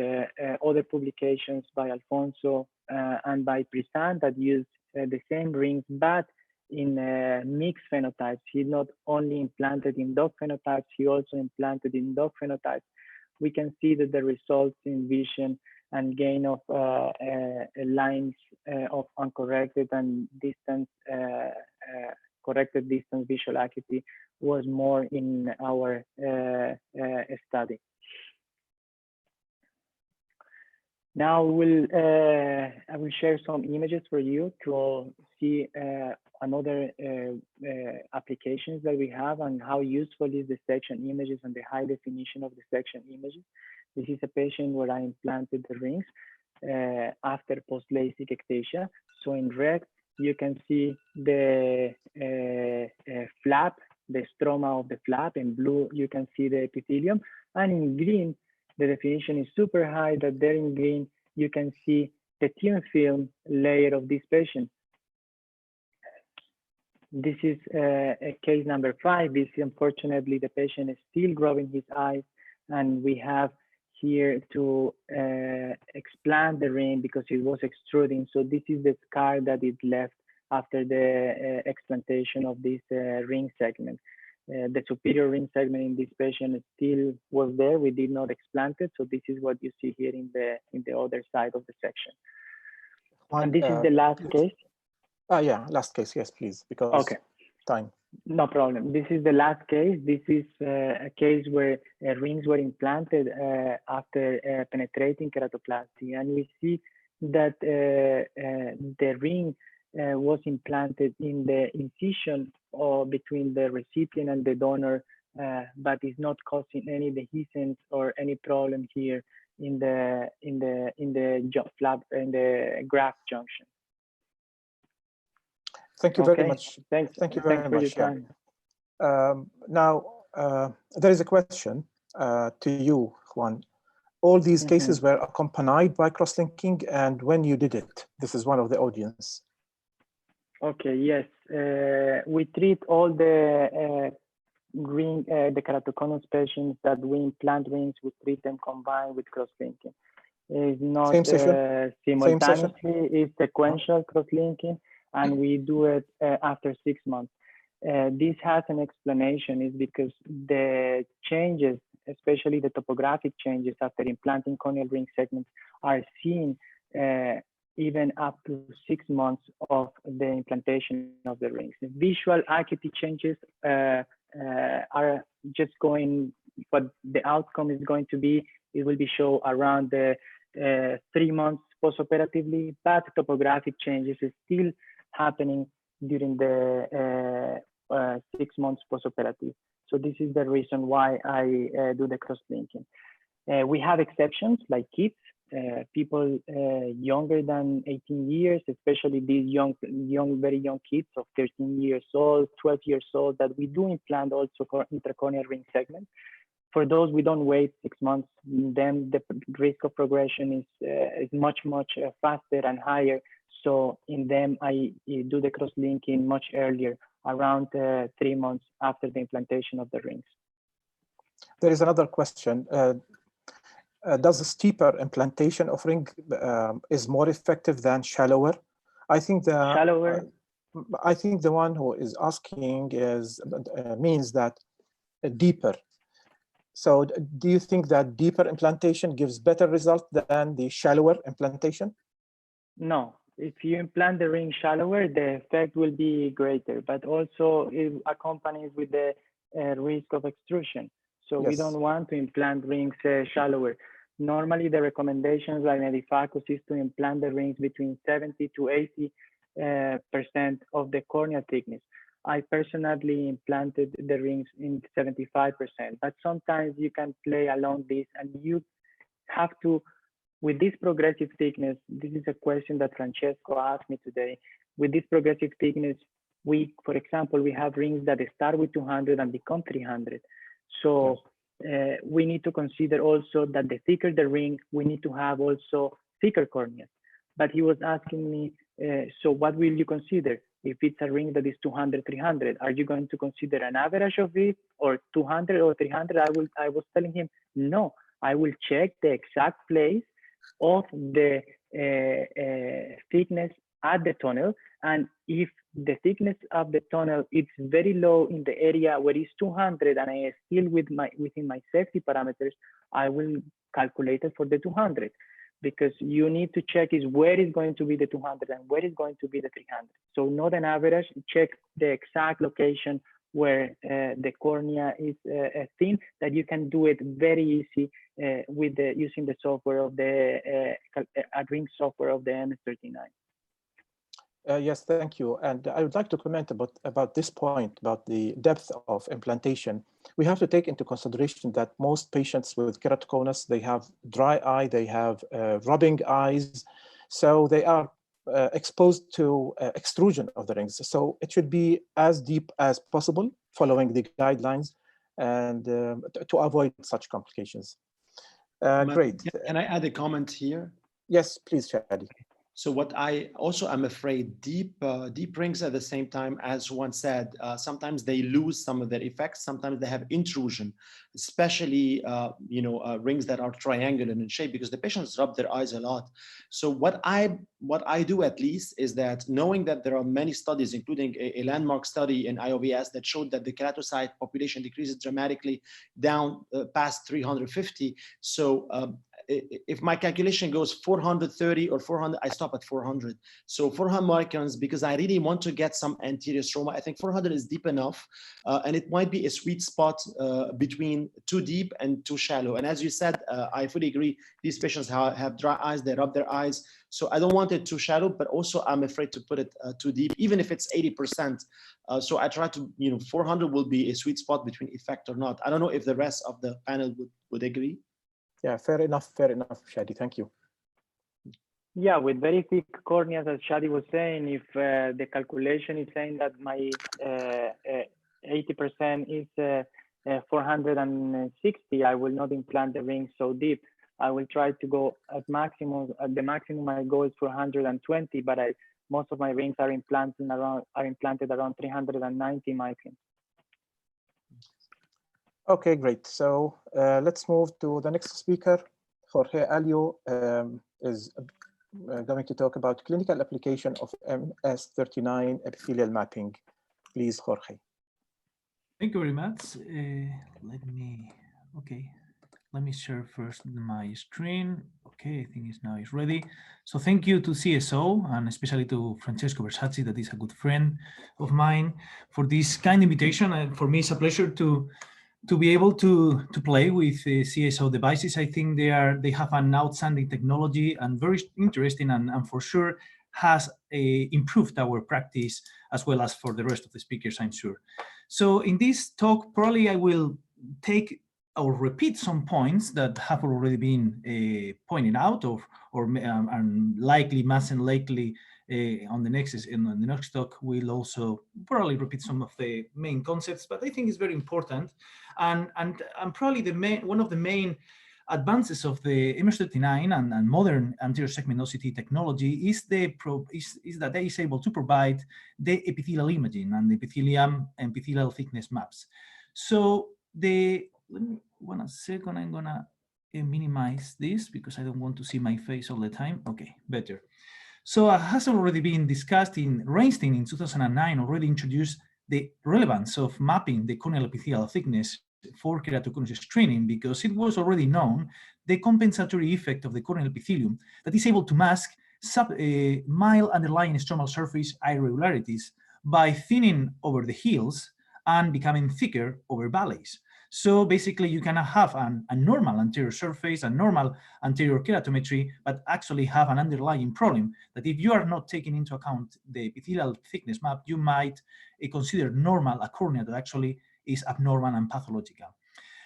other publications by Alfonso and by Prisan that use the same rings, but in mixed phenotypes. He not only implanted in dog phenotypes, he also implanted in dog phenotypes. We can see that the results in vision and gain of lines of uncorrected and distance, corrected distance visual acuity was more in our study. Now I will share some images for you to see another applications that we have and how useful is the section images and the high definition of the section images. This is a patient where I implanted the rings after post-LASIK ectasia. So in red, you can see the flap, the stroma of the flap. In blue, you can see the epithelium. And in green, the definition is super high, that there in green, you can see the thin film layer of this patient. This is a case number 5. This, unfortunately, the patient is still growing his eyes, and we have here to explant the ring because it was extruding. So this is the scar that is left after the explantation of this ring segment. The superior ring segment in this patient still was there. We did not explant it. So this is what you see here in the other side of the section. And this is the last case. Yeah, last case, yes, please, because okay. Time. No problem. This is the last case. This is a case where rings were implanted after penetrating keratoplasty. And we see that the ring was implanted in the incision or between the recipient and the donor, but is not causing any dehiscence or any problem here in the flap in the graft junction. Thank you very much. Thanks. Thank you very much. Yeah. Now, there is a question to you, Juan. All these cases were accompanied by cross-linking, and when you did it, this is one of the audience. Okay, yes. We treat all the the keratoconus patients that we implant rings, we treat them combined with cross-linking. It's not simultaneously, it's sequential cross-linking, and we do it after 6 months. This has an explanation, is because the changes, especially the topographic changes after implanting corneal ring segments, are seen even up to 6 months of the implantation of the rings. The visual acuity changes are just going, but the outcome is going to be, it will be shown around the 3 months postoperatively, but topographic changes is still happening during the 6 months postoperative. So this is the reason why I do the cross-linking. We have exceptions like kids, people younger than 18 years, especially these very young kids of 13 years old, 12 years old, that we do implant also for intracorneal ring segments. For those, we don't wait 6 months. Then the risk of progression is much faster and higher. So in them, I do the cross-linking much earlier, around 3 months after the implantation of the rings. There is another question. Does a steeper implantation of ring is more effective than shallower? I think the one who is asking is means that deeper. So do you think that deeper implantation gives better result than the shallower implantation? No. If you implant the ring shallower, the effect will be greater, but also it accompanies with the risk of extrusion. So we don't want to implant rings shallower. Normally, the recommendations by Medifacus is to implant the rings between 70 to 80% of the corneal thickness. I personally implanted the rings in 75%, but sometimes you can play along this, and you have to, with this progressive thickness, this is a question that Francesco asked me today. With this progressive thickness, for example, we have rings that start with 200 and become 300. So we need to consider also that the thicker the ring, we need to have also thicker corneas. But he was asking me, so what will you consider? If it's a ring that is 200, 300, are you going to consider an average of it, or 200 or 300? I was telling him, no, I will check the exact place of the thickness at the tunnel. And if the thickness of the tunnel is very low in the area where it's 200 and I am still within my safety parameters, I will calculate it for the 200, because you need to check is where is going to be the 200 and where is going to be the 300. So not an average, check the exact location where the cornea is thin, that you can do it very easy with using the software of the ring software of the MS39. Yes, thank you. And I would like to comment about this point, about the depth of implantation. We have to take into consideration that most patients with keratoconus, they have dry eye, they have rubbing eyes, so they are exposed to extrusion of the rings. So it should be as deep as possible, following the guidelines, and to avoid such complications. Great. Can I add a comment here? Yes, please, Shadi. So what I also am afraid, deep rings at the same time, as one said, sometimes they lose some of their effects. Sometimes they have intrusion, especially rings that are triangular in shape, because the patients rub their eyes a lot. So what I do at least is that, knowing that there are many studies, including a landmark study in IOVS that showed that the keratocyte population decreases dramatically down past 350. So if my calculation goes 430 or 400, I stop at 400. So 400 microns, because I really want to get some anterior stroma. I think 400 is deep enough, and it might be a sweet spot between too deep and too shallow. And as you said, I fully agree, these patients have dry eyes, they rub their eyes. So I don't want it too shallow, but also I'm afraid to put it too deep, even if it's 80%. So I try to, 400 will be a sweet spot between effect or not. I don't know if the rest of the panel would agree. Yeah, fair enough, Shadi. Thank you. Yeah, with very thick corneas, as Shadi was saying, if the calculation is saying that my 80% is 460, I will not implant the ring so deep. I will try to go at maximum. At the maximum, my goal is 420, but most of my rings are implanted around 390 microns. Okay, great. So let's move to the next speaker. Jorge Alio is going to talk about clinical application of MS39 epithelial mapping. Please, Jorge. Thank you very much. Let me share first my screen. Okay, I think it's ready. So thank you to CSO, and especially to Francesco Versace, that is a good friend of mine, for this kind invitation. And for me, it's a pleasure to be able to play with CSO devices. I think they have an outstanding technology and very interesting, and for sure has improved our practice as well as for the rest of the speakers, I'm sure. So in this talk, probably I will take or repeat some points that have already been pointed out, or and likely on the next talk we'll also probably repeat some of the main concepts, but I think it's very important, and probably one of the main advances of the MS39 and modern anterior segment OCT technology is that it is able to provide the epithelial imaging and the epithelial thickness maps. So one second, I'm gonna minimize this because I don't want to see my face all the time. Okay, better. So as has already been discussed, Reinstein in 2009 already introduced the relevance of mapping the corneal epithelial thickness for keratoconus screening, because it was already known the compensatory effect of the corneal epithelium that is able to mask mild underlying stromal surface irregularities by thinning over the hills and becoming thicker over valleys. So basically you cannot have a normal anterior surface, a normal anterior keratometry, but actually have an underlying problem that if you are not taking into account the epithelial thickness map, you might consider normal a cornea that actually is abnormal and pathological.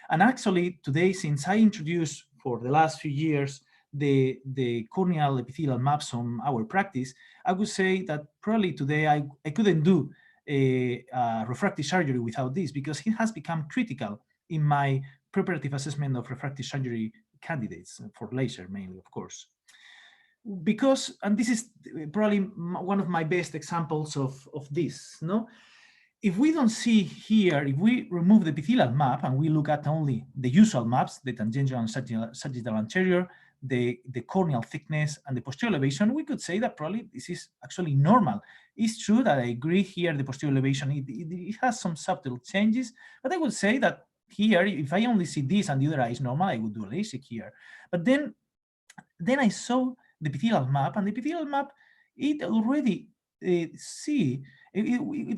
And actually today, since I introduced for the last few years the corneal epithelial maps on our practice, I would say that probably today I couldn't do a refractive surgery without this, because it has become critical in my preparative assessment of refractive surgery candidates for laser mainly, of course. because, and this is probably one of my best examples of this, no? If we don't see here, if we remove the epithelial map and we look at only the usual maps, the tangential and sagittal anterior, the corneal thickness and the posterior elevation, we could say that probably this is actually normal. It's true that I agree here, the posterior elevation, it has some subtle changes, but I would say that here, if I only see this and the other eye is normal, I would do a LASIK here. But then I saw the epithelial map, and the epithelial map, it already it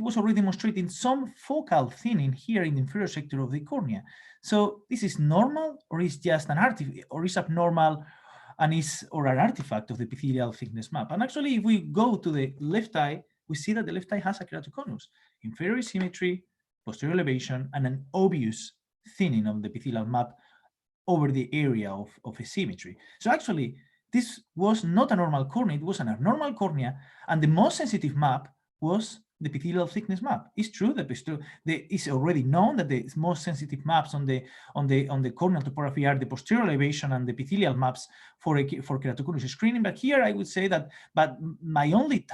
was already demonstrating some focal thinning here in the inferior sector of the cornea. So this is normal, or is just an artifact, or is abnormal, and or an artifact of the epithelial thickness map. And actually, if we go to the left eye, we see that the left eye has a keratoconus, inferior symmetry, posterior elevation, and an obvious thinning of the epithelial map over the area of asymmetry. So actually, this was not a normal cornea, it was an abnormal cornea, and the most sensitive map was the epithelial thickness map. It's true that it's already known that the most sensitive maps on the corneal topography are the posterior elevation and the epithelial maps for keratoconus screening. But here I would say that, but my only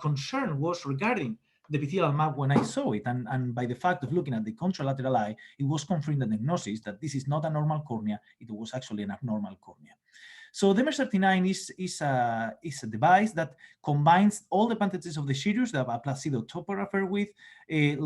concern was regarding the epithelial map when I saw it, and by the fact of looking at the contralateral eye, it was confirmed the diagnosis that this is not a normal cornea, it was actually an abnormal cornea. So the MS39 is a device that combines all the advantages of the Sirius, the Placido topographer, with a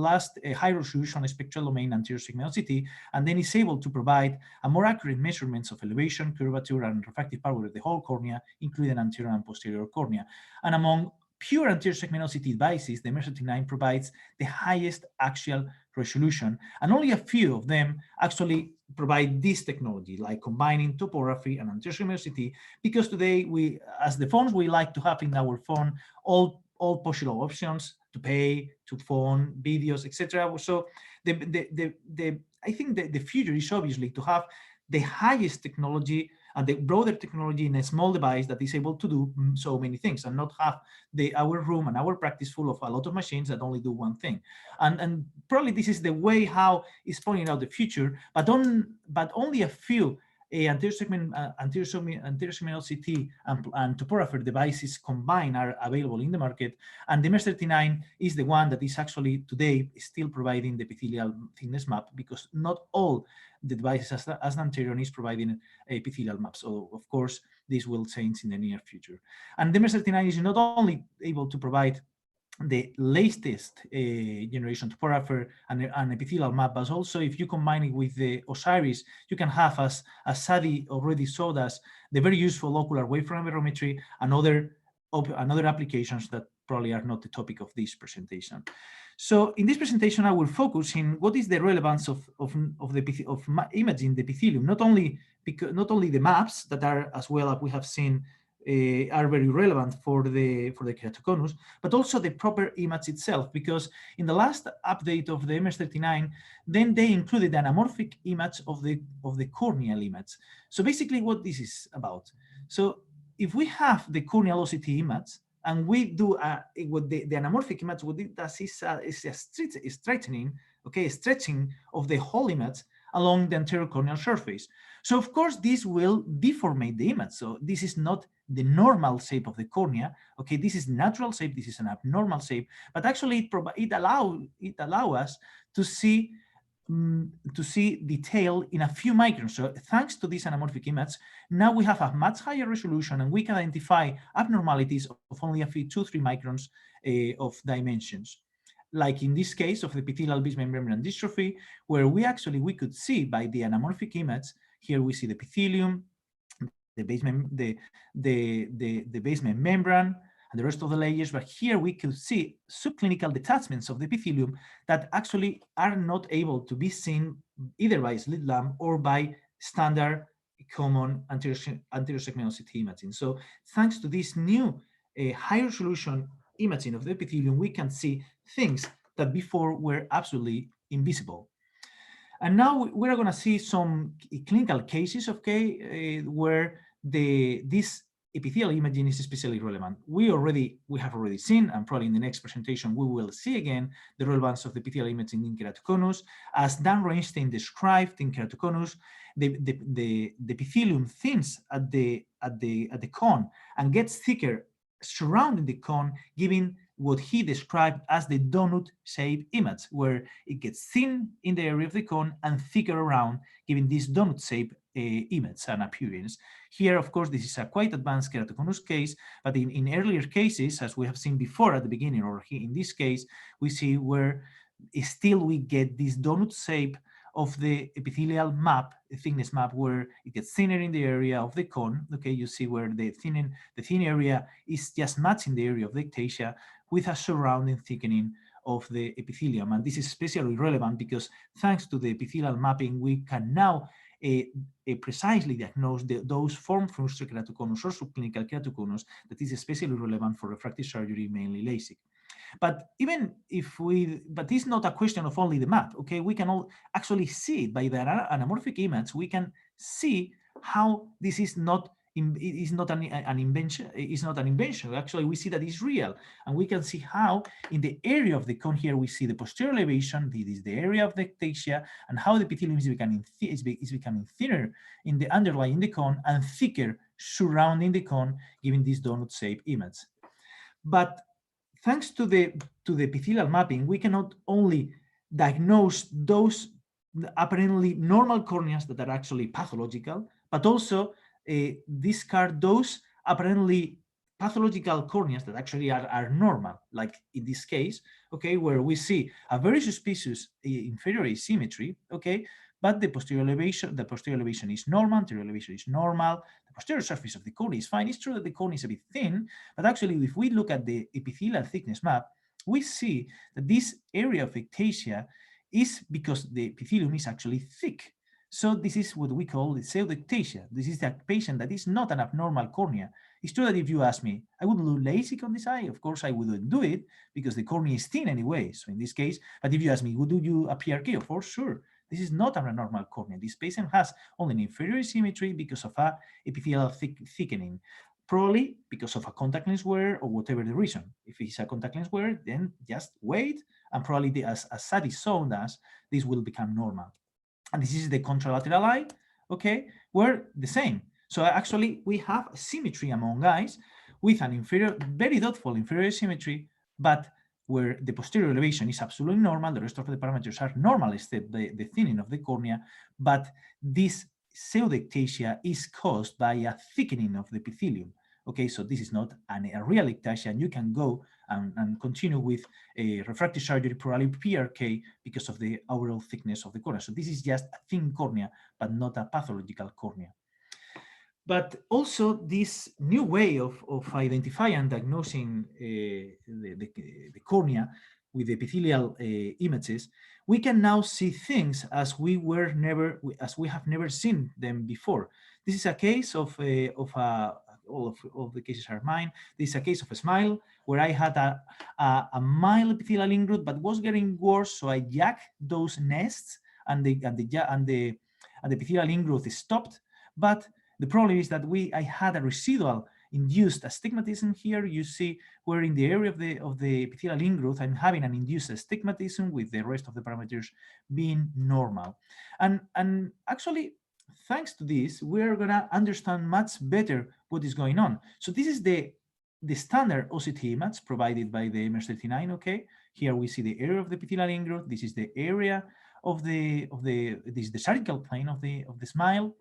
high-resolution spectral domain anterior segmental CT, and then is able to provide a more accurate measurements of elevation, curvature, and refractive power of the whole cornea, including anterior and posterior cornea. And among pure anterior segmental CT devices, the MS39 provides the highest axial resolution, and only a few of them actually provide this technology, like combining topography and anterior segmental CT, because today we, as the phones, we like to have in our phone all possible options to pay, to phone, videos, etc. So I think the future is obviously to have the highest technology and the broader technology in a small device that is able to do so many things, and not have our room and our practice full of a lot of machines that only do one thing. And probably this is the way how it's pointing out the future, but only a few anterior segmental CT and topographer devices combined are available in the market, and the MS39 is the one that is actually today still providing the epithelial thickness map, because not all the devices as Anturion is providing epithelial maps. So of course, this will change in the near future. And the MS39 is not only able to provide the latest generation topographer and epithelial map, but also if you combine it with the Osiris, you can have, as Sadi already showed us, the very useful ocular waveform aberrometry and other applications that probably are not the topic of this presentation. So in this presentation, I will focus in what is the relevance of imaging the epithelium, not only the maps that are, as well as we have seen, are very relevant for the keratoconus, but also the proper image itself, because in the last update of the MS39, then they included an anamorphic image of the corneal image. So basically what this is about. So if we have the corneal OCT image and we do what the anamorphic image, what it does is a straightening, okay, stretching of the whole image along the anterior corneal surface. So of course this will deformate the image. So this is not the normal shape of the cornea. Okay, this is natural shape, this is an abnormal shape, but actually it allow us to see detail in a few microns. So thanks to this anamorphic image, now we have a much higher resolution and we can identify abnormalities of only a few 2-3 microns of dimensions. Like in this case of the epithelial basement membrane dystrophy, where we could see by the anamorphic image, here we see the epithelium, the basement, the basement membrane, and the rest of the layers, but here we could see subclinical detachments of the epithelium that actually are not able to be seen either by slit lamp or by standard common anterior segmental CT imaging. So thanks to this new high resolution imaging of the epithelium, we can see things that before were absolutely invisible. And now we're going to see some clinical cases, okay, where this epithelial imaging is especially relevant. We have already seen, and probably in the next presentation we will see again, the relevance of the epithelial imaging in keratoconus. As Dan Reinstein described in keratoconus, the epithelium thins at the cone and gets thicker surrounding the cone, giving what he described as the donut-shaped image, where it gets thin in the area of the cone and thicker around, giving this donut-shaped image and appearance. Here, of course, this is a quite advanced keratoconus case, but in earlier cases, as we have seen before at the beginning, or here in this case, we see where still we get this donut shape of the epithelial map, the thickness map, where it gets thinner in the area of the cone. Okay, you see where the thin area is just matching the area of the ectasia with a surrounding thickening of the epithelium. And this is especially relevant because thanks to the epithelial mapping, we can now precisely diagnose those form functional keratoconus or subclinical keratoconus that is especially relevant for refractive surgery, mainly LASIK. But even if but it's not a question of only the map, okay? We can all actually see it by the anamorphic image. We can see how this is not an invention. It's not an invention. Actually, we see that it's real, and we can see how in the area of the cone here we see the posterior elevation. This is the area of the ectasia, and how the epithelium is becoming thinner in the underlying the cone and thicker surrounding the cone, giving this donut-shaped image. But thanks to the epithelial mapping, we cannot only diagnose those apparently normal corneas that are actually pathological, but also discard those apparently pathological corneas that actually are normal, like in this case, okay, where we see a very suspicious inferior asymmetry, okay, but the posterior elevation is normal, anterior elevation is normal, the posterior surface of the cone is fine. It's true that the cone is a bit thin, but actually if we look at the epithelial thickness map, we see that this area of ectasia is because the epithelium is actually thick. So this is what we call the pseudoectasia. This is the patient that is not an abnormal cornea. It's true that if you ask me, I would do LASIK on this eye, of course I wouldn't do it because the cornea is thin anyway. So in this case, but if you ask me, would you a PRK? Of course, sure. This is not an abnormal cornea. This patient has only an inferior asymmetry because of a epithelial thickening, probably because of a contact lens wear or whatever the reason. If it's a contact lens wear, then just wait, and probably as Sadi's shown us, this will become normal. And this is the contralateral eye, okay, where the same. So actually we have symmetry among eyes with an inferior, very doubtful inferior symmetry, but where the posterior elevation is absolutely normal, the rest of the parameters are normal except the thinning of the cornea, but this pseudoectasia is caused by a thickening of the epithelium. Okay, so this is not a real ectasia, and you can go and continue with a refractive surgery, probably PRK, because of the overall thickness of the cornea. So this is just a thin cornea, but not a pathological cornea. But also this new way of identifying and diagnosing the cornea with epithelial images, we can now see things as we have never seen them before. This is a case of all of the cases are mine. This is a case of a smile where I had a mild epithelial ingrowth, but was getting worse. So I jacked those nests, and the epithelial ingrowth stopped. But the problem is that I had a residual induced astigmatism here. You see where in the area of the epithelial ingrowth, I'm having an induced astigmatism with the rest of the parameters being normal. And actually, thanks to this, we're gonna understand much better what is going on. So this is the standard OCT image provided by the MS39, okay? Here we see the area of the epithelial ingrowth. This is the area of this is the sagittal plane of the smile.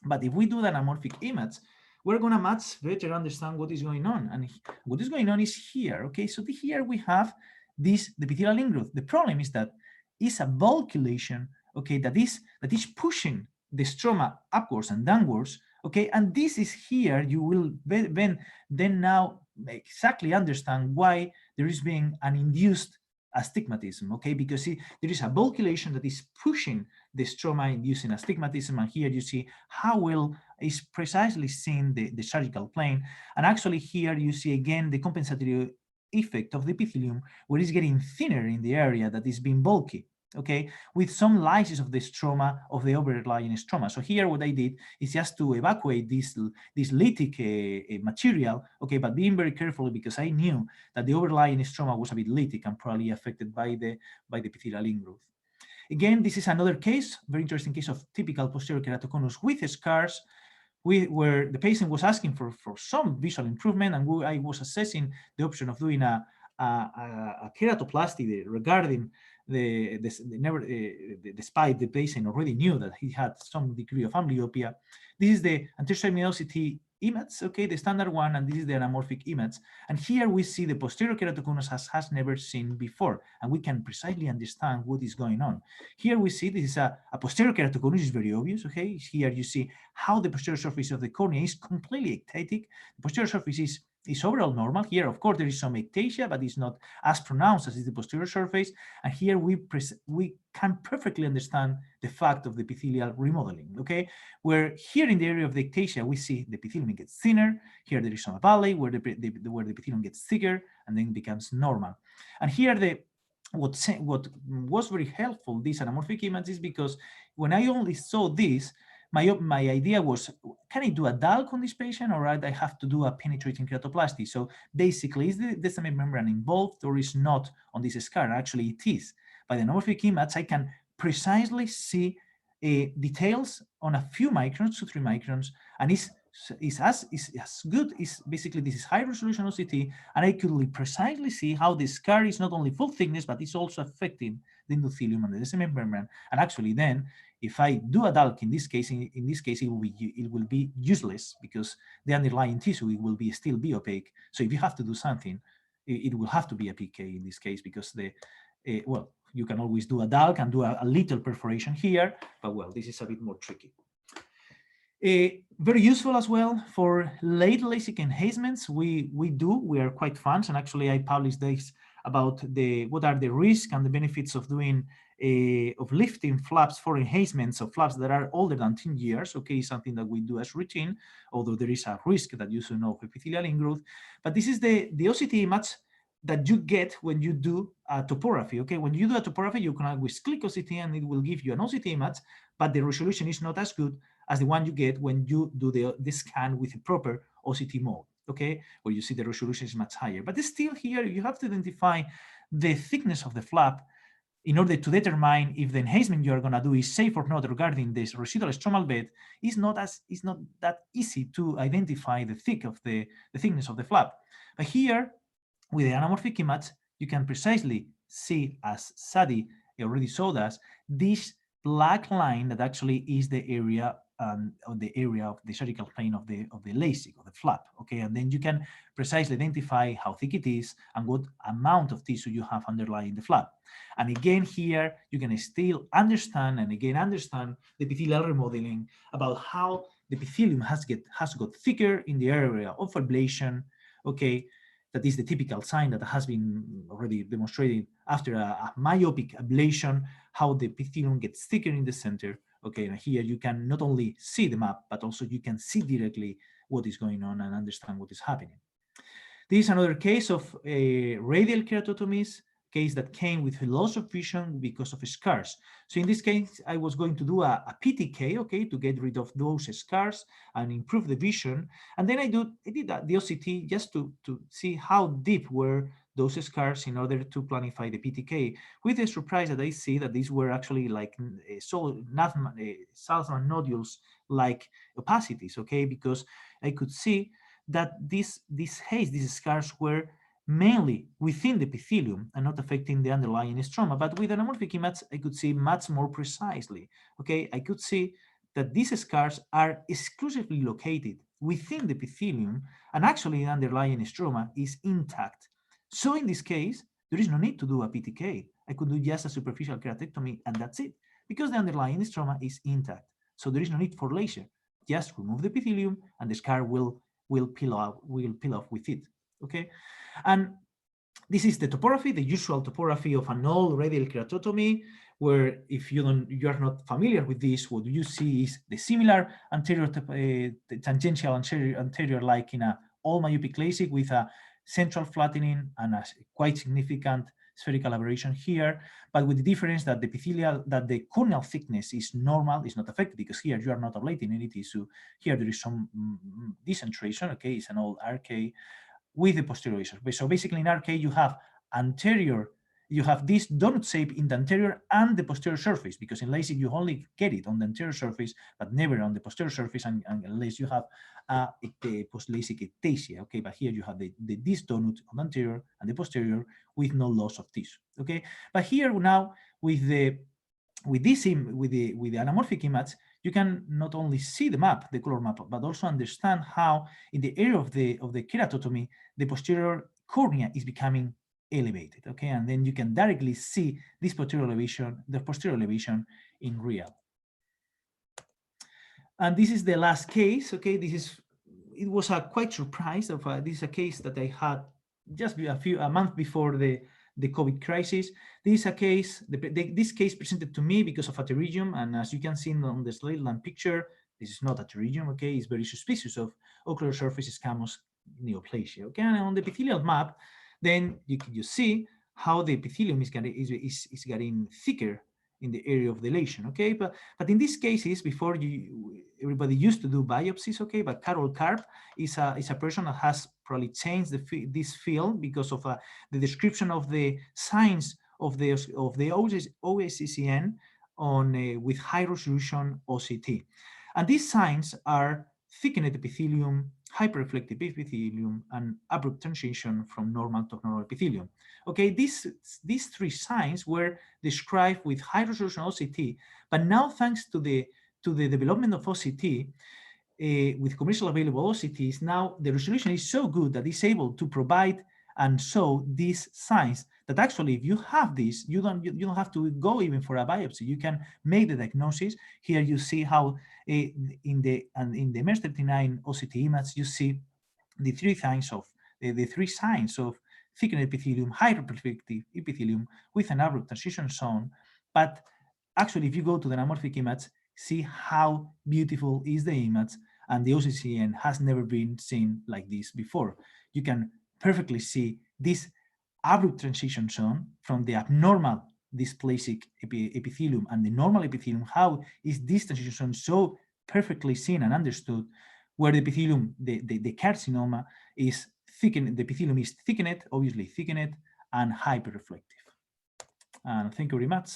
But if we do the anamorphic image, we're gonna much better understand what is going on. And what is going on is here, okay? So here we have the epithelial ingrowth. The problem is that it's a bulkulation, okay, that is pushing the stroma upwards and downwards, okay? And this is here, you will then now exactly understand why there is being an induced astigmatism, okay? Because there is a bulkulation that is pushing the stroma inducing astigmatism, and here you see how well is precisely seen the sagittal plane. And actually here you see again the compensatory effect of the epithelium, where it's getting thinner in the area that is being bulky. okay, with some lysis of the stroma of the overlying stroma. So here what I did is just to evacuate this lytic material, okay, but being very careful because I knew that the overlying stroma was a bit lytic and probably affected by the epithelial ingrowth. Again, this is another case, very interesting case of typical posterior keratoconus with scars, where the patient was asking for some visual improvement, and I was assessing the option of doing a keratoplasty regarding despite the patient already knew that he had some degree of amblyopia. This is the anterior luminosity image, okay, the standard one, and this is the anamorphic image. And here we see the posterior keratoconus as has never seen before, and we can precisely understand what is going on. Here we see this is a posterior keratoconus, is very obvious, okay? Here you see how the posterior surface of the cornea is completely ectatic. The posterior surface is overall normal. Here, of course, there is some ectasia, but it's not as pronounced as is the posterior surface. And here we can perfectly understand the fact of the epithelial remodeling, okay? Where here in the area of the ectasia, we see the epithelium gets thinner. Here there is some valley where the epithelium gets thicker and then becomes normal. And here what was very helpful, this anamorphic image, is because when I only saw this, my idea was, can I do a DALC on this patient, or I have to do a penetrating keratoplasty? So basically, is the descemet membrane involved or is not on this scar? Actually, it is. By the anamorphic image, I can precisely see details on a few microns, 2-3 microns, and is as good. Is basically, this is high resolution OCT, and I could precisely see how the scar is not only full thickness, but it's also affecting the endothelium and the descemet membrane. And actually, then if I do a DALC in this case, it will be useless because the underlying tissue will still be opaque. So if you have to do something, it will have to be a PK in this case, because well, you can always do a DALC and do a little perforation here, but well, this is a bit more tricky. Very useful as well for late LASIK enhancements. We are quite fans, and actually I published this about what are the risks and the benefits of doing of lifting flaps for enhancements of flaps that are older than 10 years. Okay, something that we do as routine, although there is a risk that you should know of epithelial ingrowth. But this is the OCT image that you get when you do a topography. Okay, when you do a topography, you can always click OCT and it will give you an OCT image, but the resolution is not as good as the one you get when you do the scan with a proper OCT mode. Okay, where you see the resolution is much higher. But still here, you have to identify the thickness of the flap in order to determine if the enhancement you are going to do is safe or not regarding this residual stromal bed. It's not that easy to identify the thickness of the flap. But here, with the anamorphic image, you can precisely see, as Sadi already showed us, this black line that actually is the area of the surgical plane of the LASIK, of the flap. Okay, and then you can precisely identify how thick it is and what amount of tissue you have underlying the flap. And again, here you can still understand the epithelial remodeling, about how the epithelium has got thicker in the area of ablation. Okay, that is the typical sign that has been already demonstrated after a myopic ablation, how the epithelium gets thicker in the center. Okay, and here you can not only see the map, but also you can see directly what is going on and understand what is happening. This is another case of a radial keratotomies, case that came with a loss of vision because of scars. So in this case, I was going to do a PTK, okay, to get rid of those scars and improve the vision. And then I did the OCT just to see how deep were those scars in order to planify the PTK, with the surprise that I see that these were actually like Salzman nodules like opacities, okay, because I could see that these scars were mainly within the epithelium and not affecting the underlying stroma. But with anamorphic image, I could see much more precisely. Okay, I could see that these scars are exclusively located within the epithelium, and actually the underlying stroma is intact. So in this case, there is no need to do a PTK. I could do just a superficial keratectomy and that's it, because the underlying stroma is intact. So there is no need for laser. Just remove the epithelium and the scar will peel off with it. Okay, and this is the topography, the usual topography of an old radial keratotomy, where if you are not familiar with this, what you see is the similar anterior tangential anterior like in a all myopic LASIK with a central flattening and a quite significant spherical aberration here, but with the difference that the corneal thickness is normal, is not affected, because here you are not ablating any tissue. Here there is some decentration, okay, it's an old RK with the posterior lesion. So basically in RK you have this donut shape in the anterior and the posterior surface, because in LASIK you only get it on the anterior surface, but never on the posterior surface, and unless you have the post-LASIK ectasia, okay? But here you have this donut on the anterior and the posterior with no loss of tissue, okay? But here now with the anamorphic image, you can not only see the map, the color map, but also understand how in the area of the keratotomy, the posterior cornea is becoming elevated, okay? And then you can directly see this posterior elevation in real. And this is the last case, okay? It was a quite surprise of this is a case that I had just a month before the COVID crisis. This is a case, this case presented to me because of a pterygium, and as you can see on the slide line picture, this is not a pterygium, okay? It's very suspicious of ocular surface squamous neoplasia, okay? And on the epithelial map, then you see how the epithelium is getting thicker in the area of the lesion, okay? But in these cases, before everybody used to do biopsies, okay? But Carol Karp is a person that has probably changed this field because of the description of the signs of the OSCCN with high resolution OCT, and these signs are thickened epithelium, hyperreflective epithelium, and abrupt transition from normal to abnormal epithelium. Okay, these three signs were described with high resolution OCT, but now thanks to the development of OCT, with commercial available OCTs, now the resolution is so good that it's able to provide and show these signs that actually, if you have this, you don't have to go even for a biopsy. You can make the diagnosis. Here you see how in the MERS39 OCT image, you see the three signs of thickened epithelium, hyperreflective epithelium with an abrupt transition zone. But actually, if you go to the anamorphic image, see how beautiful is the image, and the OCCN has never been seen like this before. You can perfectly see this abrupt transition zone from the abnormal dysplasic epithelium and the normal epithelium. How is this transition zone so perfectly seen and understood, where the epithelium, the carcinoma is thickened, the epithelium is thickened, obviously thickened, and hyperreflective. And thank you very much.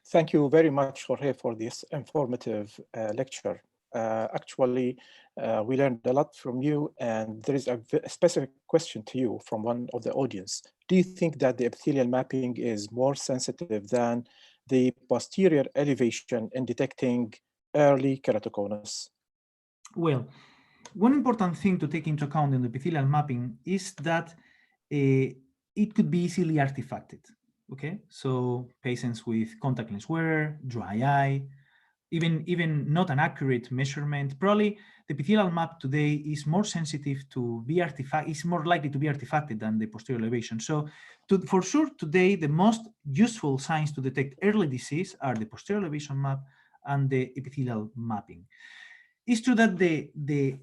Thank you very much, Jorge, for this informative lecture. Actually, we learned a lot from you, and there is a specific question to you from one of the audience. Do you think that the epithelial mapping is more sensitive than the posterior elevation in detecting early keratoconus? Well, one important thing to take into account in the epithelial mapping is that it could be easily artifacted. Okay, so patients with contact lens wear, dry eye, even not an accurate measurement. Probably the epithelial map today is more sensitive to be is more likely to be artifacted than the posterior elevation. So for sure today, the most useful signs to detect early disease are the posterior elevation map and the epithelial mapping. It's true that the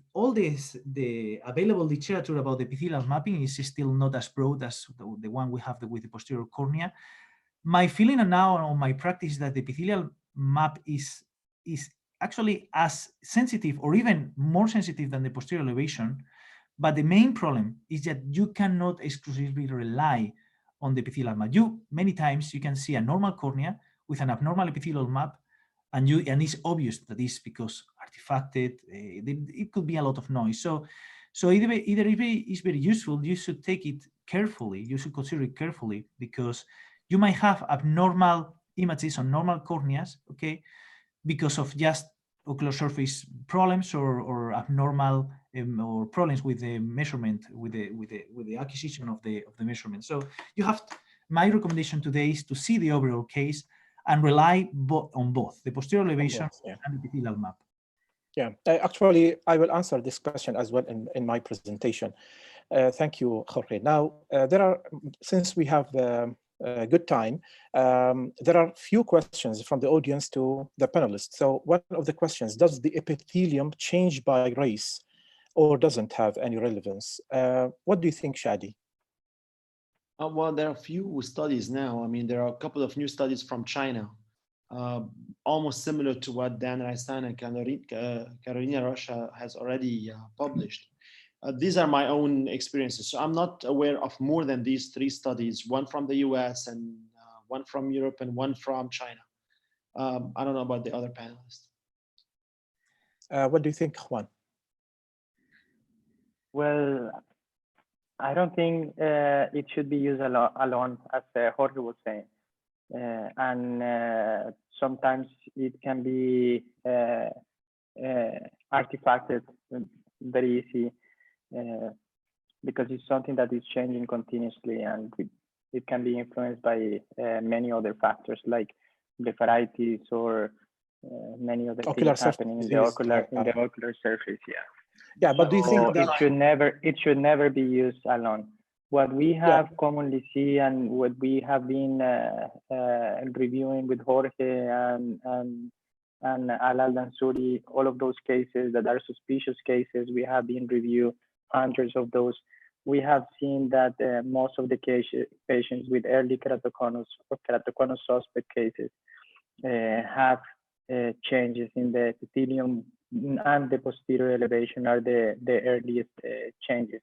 available literature about the epithelial mapping is still not as broad as the one we have with the posterior cornea. My feeling now on my practice is that the epithelial map is actually as sensitive or even more sensitive than the posterior elevation. But the main problem is that you cannot exclusively rely on the epithelial map. Many times you can see a normal cornea with an abnormal epithelial map, and it's obvious that it's because artifacted. It could be a lot of noise. So either it's very useful, you should take it carefully. You should consider it carefully, because you might have abnormal images on normal corneas, okay, because of just ocular surface problems or abnormal or problems with the measurement, with the acquisition of the measurement. So my recommendation today is to see the overall case and rely on both the posterior elevation and the epithelial map. Yeah, actually, I will answer this question as well in my presentation. Thank you, Jorge. Now, since we have good time, there are few questions from the audience to the panelists. So one of the questions, does the epithelium change by race or doesn't have any relevance? What do you think, Shadi? Well, there are a few studies now. I mean, there are a couple of new studies from China, almost similar to what Dan Reistein and Carolina Rocha has already published. These are my own experiences. So I'm not aware of more than these 3 studies, one from the US and one from Europe and one from China. I don't know about the other panelists. What do you think, Juan? Well, I don't think it should be used alone, as Jorge was saying. And sometimes it can be artifacted very easy because it's something that is changing continuously, and it can be influenced by many other factors like blepharitis or many other things happening in the ocular surface. Yeah. Yeah, but do you think that it should never be used alone? What we have commonly see, and what we have been reviewing with Jorge and Alal Dansuri, all of those cases that are suspicious cases, we have been reviewed hundreds of those. We have seen that most of the patients with early keratoconus or keratoconus suspect cases have changes in the epithelium, and the posterior elevation are the earliest changes.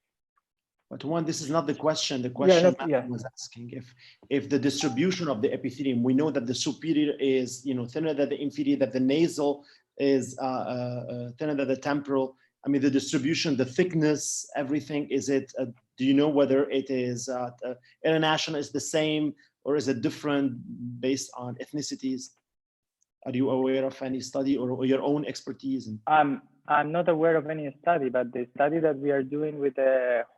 But one, this is not the question. The question was asking if the distribution of the epithelium, we know that the superior is thinner than the inferior, that the nasal is thinner than the temporal. I mean, the distribution, the thickness, everything. Is it? Do you know whether it is international is the same, or is it different based on ethnicities? Are you aware of any study or your own expertise? I'm not aware of any study, but the study that we are doing with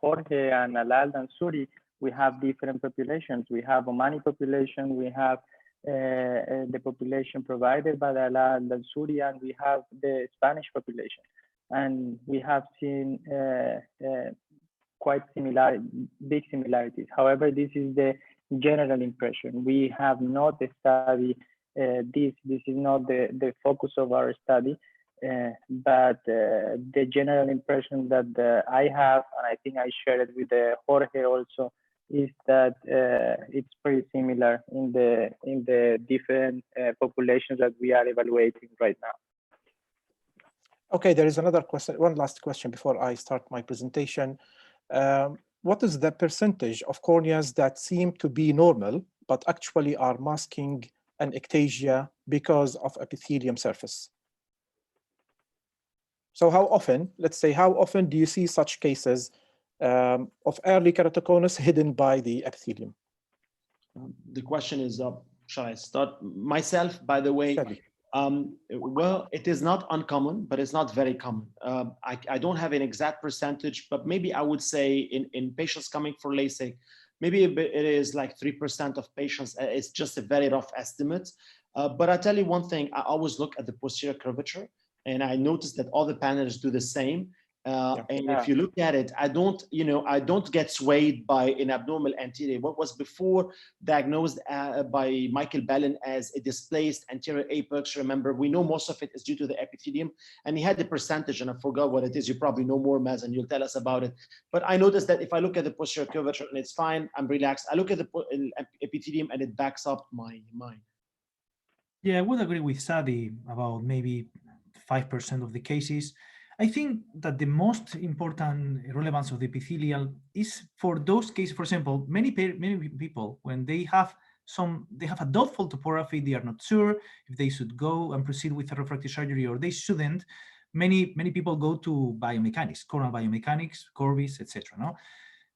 Jorge and Alal Dansuri, we have different populations. We have Omani population, we have the population provided by Alal Dansuri, and we have the Spanish population. And we have seen quite big similarities. However, this is the general impression. We have not studied this is not the focus of our study, but the general impression that I have, and I think I shared it with Jorge also, is that it's pretty similar in the different populations that we are evaluating right now. Okay, there is another question, one last question before I start my presentation. What is the percentage of corneas that seem to be normal, but actually are masking an ectasia because of epithelium surface? So how often, let's say, how often do you see such cases of early keratoconus hidden by the epithelium? The question is, shall I start myself? By the way, well, it is not uncommon, but it's not very common. I don't have an exact percentage, but maybe I would say in patients coming for LASIK, maybe it is like 3% of patients. It's just a very rough estimate. But I tell you one thing, I always look at the posterior curvature, and I noticed that all the panelists do the same. If you look at it, I don't get swayed by an abnormal anterior. What was before diagnosed by Michael Bellin as a displaced anterior apex, remember, we know most of it is due to the epithelium, and he had the percentage, and I forgot what it is. You probably know more, Maz, and you'll tell us about it. But I noticed that if I look at the posterior curvature and it's fine, I'm relaxed. I look at the epithelium and it backs up my mind. Yeah, I would agree with Sadi about maybe 5% of the cases. I think that the most important relevance of the epithelial is for those cases. For example, many people, when they have a doubtful topography, they are not sure if they should go and proceed with a refractive surgery or they shouldn't. Many people go to biomechanics, corneal biomechanics, Corvis, etc. No,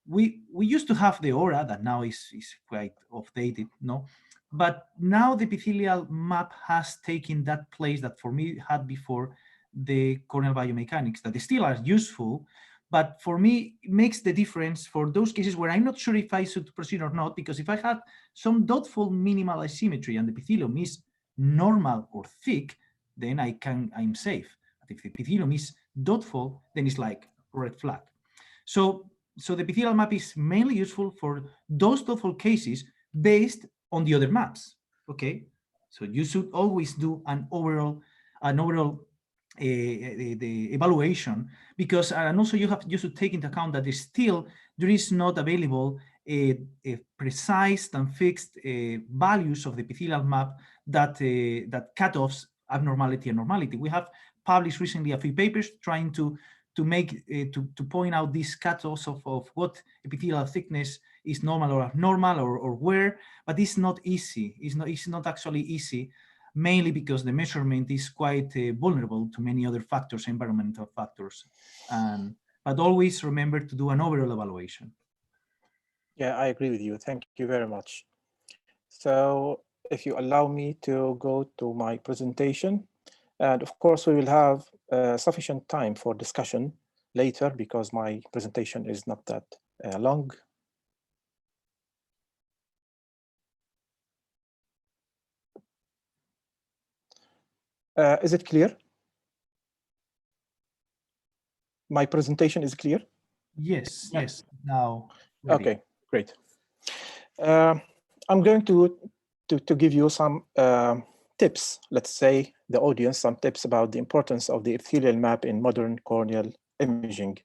we used to have the aura that now is quite outdated. No, but now the epithelial map has taken that place that for me had before the corneal biomechanics, that they still are useful, but for me it makes the difference for those cases where I'm not sure if I should proceed or not, because if I have some doubtful minimal asymmetry and the epithelium is normal or thick, then I'm safe. But if the epithelium is doubtful, then it's like red flag. So the epithelial map is mainly useful for those doubtful cases based on the other maps. Okay, so you should always do an overall the evaluation, because and also you should take into account that there is not available precise and fixed values of the epithelial map that cutoffs abnormality and normality. We have published recently a few papers trying to point out these cutoffs of what epithelial thickness is normal or abnormal or where, but it's not easy. It's not actually easy, mainly because the measurement is quite vulnerable to many other factors, environmental factors. But always remember to do an overall evaluation. Yeah, I agree with you. Thank you very much. So if you allow me to go to my presentation, and of course we will have sufficient time for discussion later because my presentation is not that long. Is it clear? My presentation is clear? Yes, yes, now ready. Okay, great. I'm going to give you some tips, let's say the audience, some tips about the importance of the epithelial map in modern corneal imaging.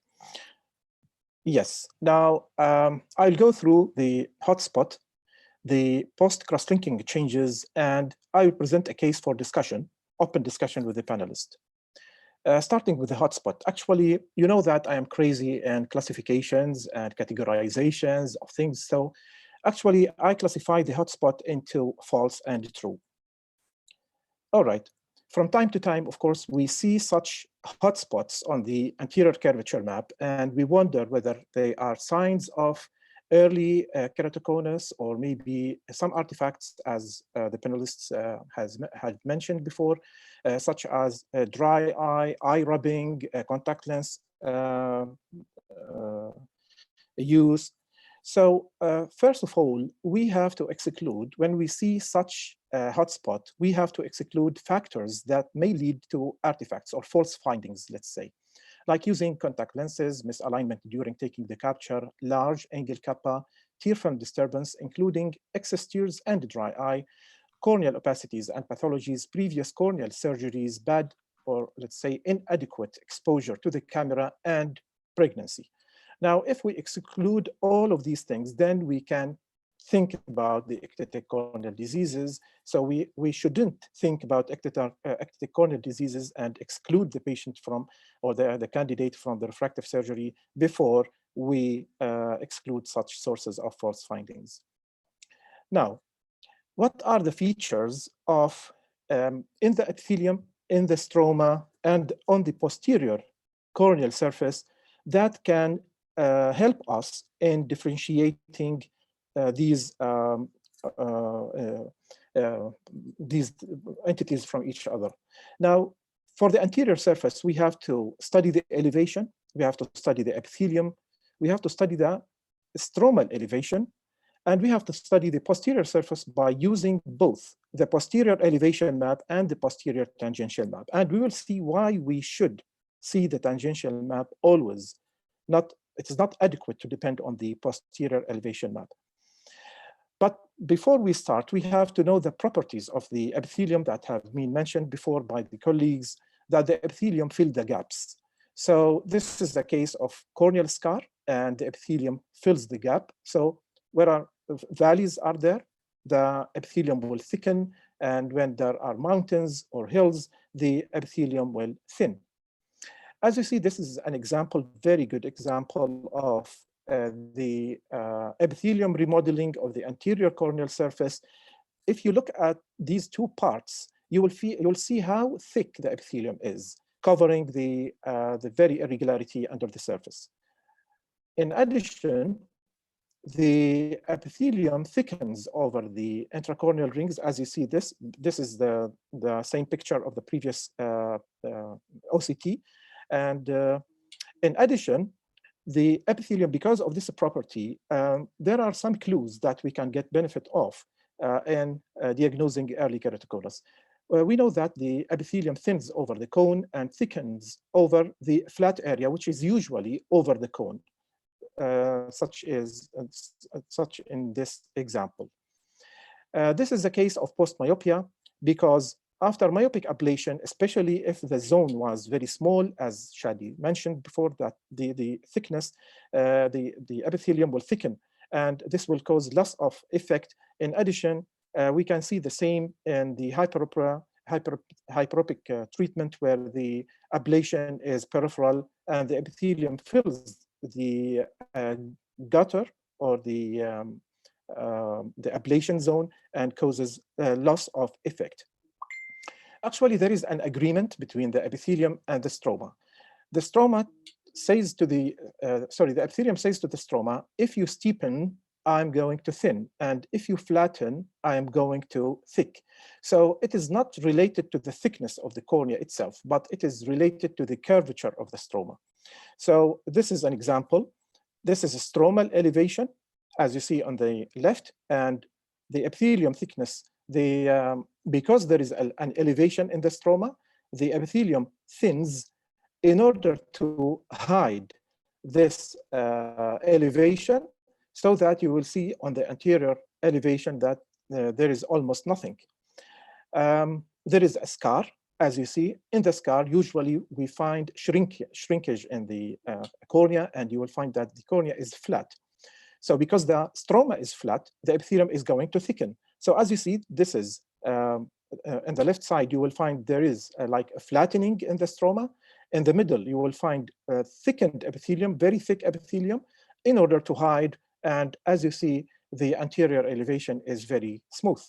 Yes, now I'll go through the hotspot, the post-cross-linking changes, and I will present a case for discussion, open discussion with the panelist. Starting with the hotspot, actually, you know that I am crazy in classifications and categorizations of things. So actually, I classify the hotspot into false and true. All right. From time to time, of course, we see such hotspots on the anterior curvature map, and we wonder whether they are signs of early keratoconus or maybe some artifacts, as the panelists had mentioned before, such as dry eye, eye rubbing, contact lens use. So first of all, we have to exclude, when we see such a hotspot, we have to exclude factors that may lead to artifacts or false findings, let's say, like using contact lenses, misalignment during taking the capture, large angle kappa, tear film disturbance, including excess tears and dry eye, corneal opacities and pathologies, previous corneal surgeries, bad or let's say inadequate exposure to the camera, and pregnancy. Now, if we exclude all of these things, then we can think about the ectatic corneal diseases. So we shouldn't think about ectatic corneal diseases and exclude the patient from, or the candidate from the refractive surgery before we exclude such sources of false findings. Now, what are the features of, in the epithelium, in the stroma, and on the posterior corneal surface that can help us in differentiating these entities from each other? Now, for the anterior surface, we have to study the elevation, we have to study the epithelium, we have to study the stromal elevation, and we have to study the posterior surface by using both the posterior elevation map and the posterior tangential map. And we will see why we should see the tangential map always. It is not adequate to depend on the posterior elevation map. But before we start, we have to know the properties of the epithelium that have been mentioned before by the colleagues, that the epithelium fill the gaps. So this is the case of corneal scar, and the epithelium fills the gap. So where valleys are there, the epithelium will thicken, and when there are mountains or hills, the epithelium will thin. As you see, this is an example, very good example of the epithelium remodeling of the anterior corneal surface. If you look at these two parts, you will see how thick the epithelium is, covering the very irregularity under the surface. In addition, the epithelium thickens over the intracorneal rings. As you see, this is the same picture of the previous OCT. And in addition, the epithelium, because of this property, there are some clues that we can get benefit of in diagnosing early keratoconus. We know that the epithelium thins over the cone and thickens over the flat area, which is usually over the cone, such in this example. This is a case of post-myopia, because after myopic ablation, especially if the zone was very small, as Shadi mentioned before, that the thickness, the epithelium will thicken. and this will cause loss of effect. In addition, we can see the same in the hyperopic treatment, where the ablation is peripheral and the epithelium fills the gutter or the ablation zone and causes loss of effect. Actually, there is an agreement between the epithelium and the stroma. The stroma says to the epithelium says to the stroma, if you steepen, I'm going to thin, and if you flatten, I am going to thick. So it is not related to the thickness of the cornea itself, but it is related to the curvature of the stroma. So this is an example. This is a stromal elevation, as you see on the left, and the epithelium thickness. Because there is an elevation in the stroma, the epithelium thins in order to hide this elevation, so that you will see on the anterior elevation that there is almost nothing. There is a scar. As you see, in the scar, usually we find shrinkage in the cornea, and you will find that the cornea is flat. So because the stroma is flat, the epithelium is going to thicken. So as you see, this is on the left side, you will find there is like a flattening in the stroma. In the middle, you will find a thickened epithelium, very thick epithelium, in order to hide. And as you see, the anterior elevation is very smooth.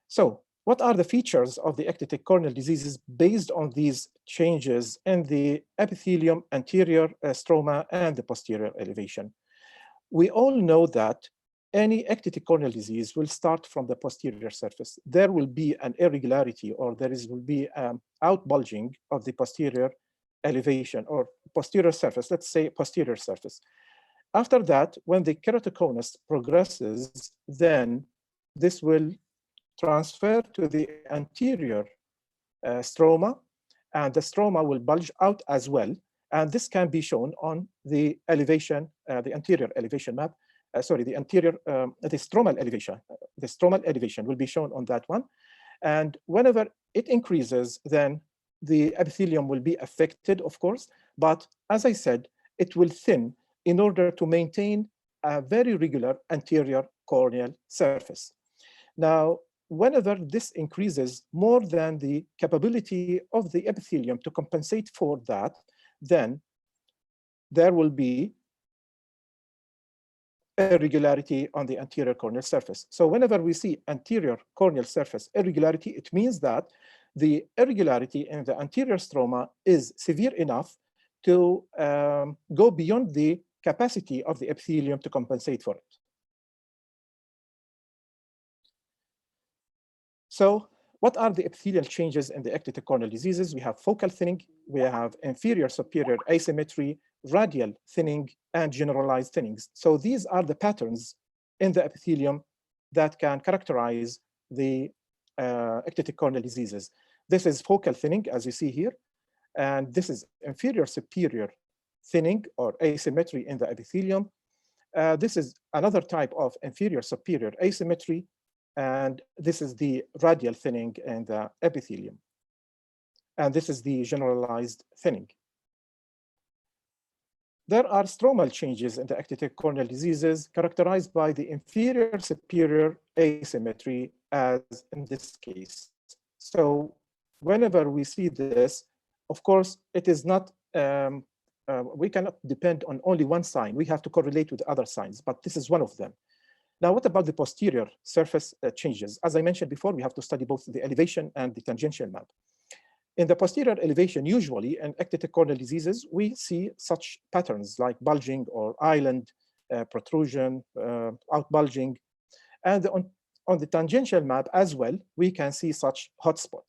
So what are the features of the ectatic corneal diseases based on these changes in the epithelium, anterior stroma, and the posterior elevation? We all know that any ectatic corneal disease will start from the posterior surface. There will be an irregularity, or will be outbulging of the posterior elevation or posterior surface, let's say posterior surface. After that, when the keratoconus progresses, then this will transfer to the anterior stroma, and the stroma will bulge out as well. And this can be shown on the elevation, the anterior elevation map. The stromal elevation. The stromal elevation will be shown on that one. And whenever it increases, then the epithelium will be affected, of course. But as I said, it will thin in order to maintain a very regular anterior corneal surface. Now, whenever this increases more than the capability of the epithelium to compensate for that, then there will be irregularity on the anterior corneal surface. So whenever we see anterior corneal surface irregularity, it means that the irregularity in the anterior stroma is severe enough to go beyond the capacity of the epithelium to compensate for it. So what are the epithelial changes in the ectatic corneal diseases? We have focal thinning, we have inferior superior asymmetry, radial thinning, and generalized thinnings. So these are the patterns in the epithelium that can characterize the ectatic corneal diseases. This is focal thinning, as you see here, and this is inferior superior thinning or asymmetry in the epithelium. This is another type of inferior superior asymmetry, and this is the radial thinning in the epithelium. And this is the generalized thinning. There are stromal changes in the ectatic corneal diseases characterized by the inferior superior asymmetry, as in this case. So whenever we see this, of course, it is not, we cannot depend on only one sign. We have to correlate with other signs, but this is one of them. Now, what about the posterior surface changes? As I mentioned before, we have to study both the elevation and the tangential map. In the posterior elevation, usually in ectatic corneal diseases, we see such patterns like bulging or island protrusion, outbulging. And on the tangential map as well, we can see such hotspot.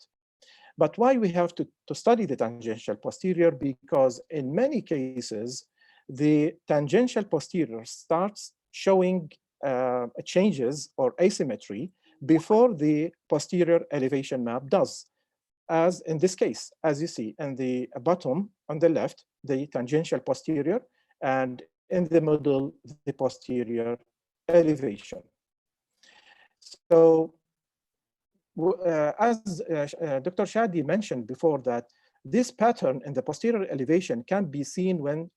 But why we have to study the tangential posterior? Because in many cases, the tangential posterior starts showing changes or asymmetry before the posterior elevation map does. As in this case, as you see in the bottom on the left, the tangential posterior, and in the middle, the posterior elevation. So as Dr. Shadi mentioned before, that This pattern in the posterior elevation can be seen when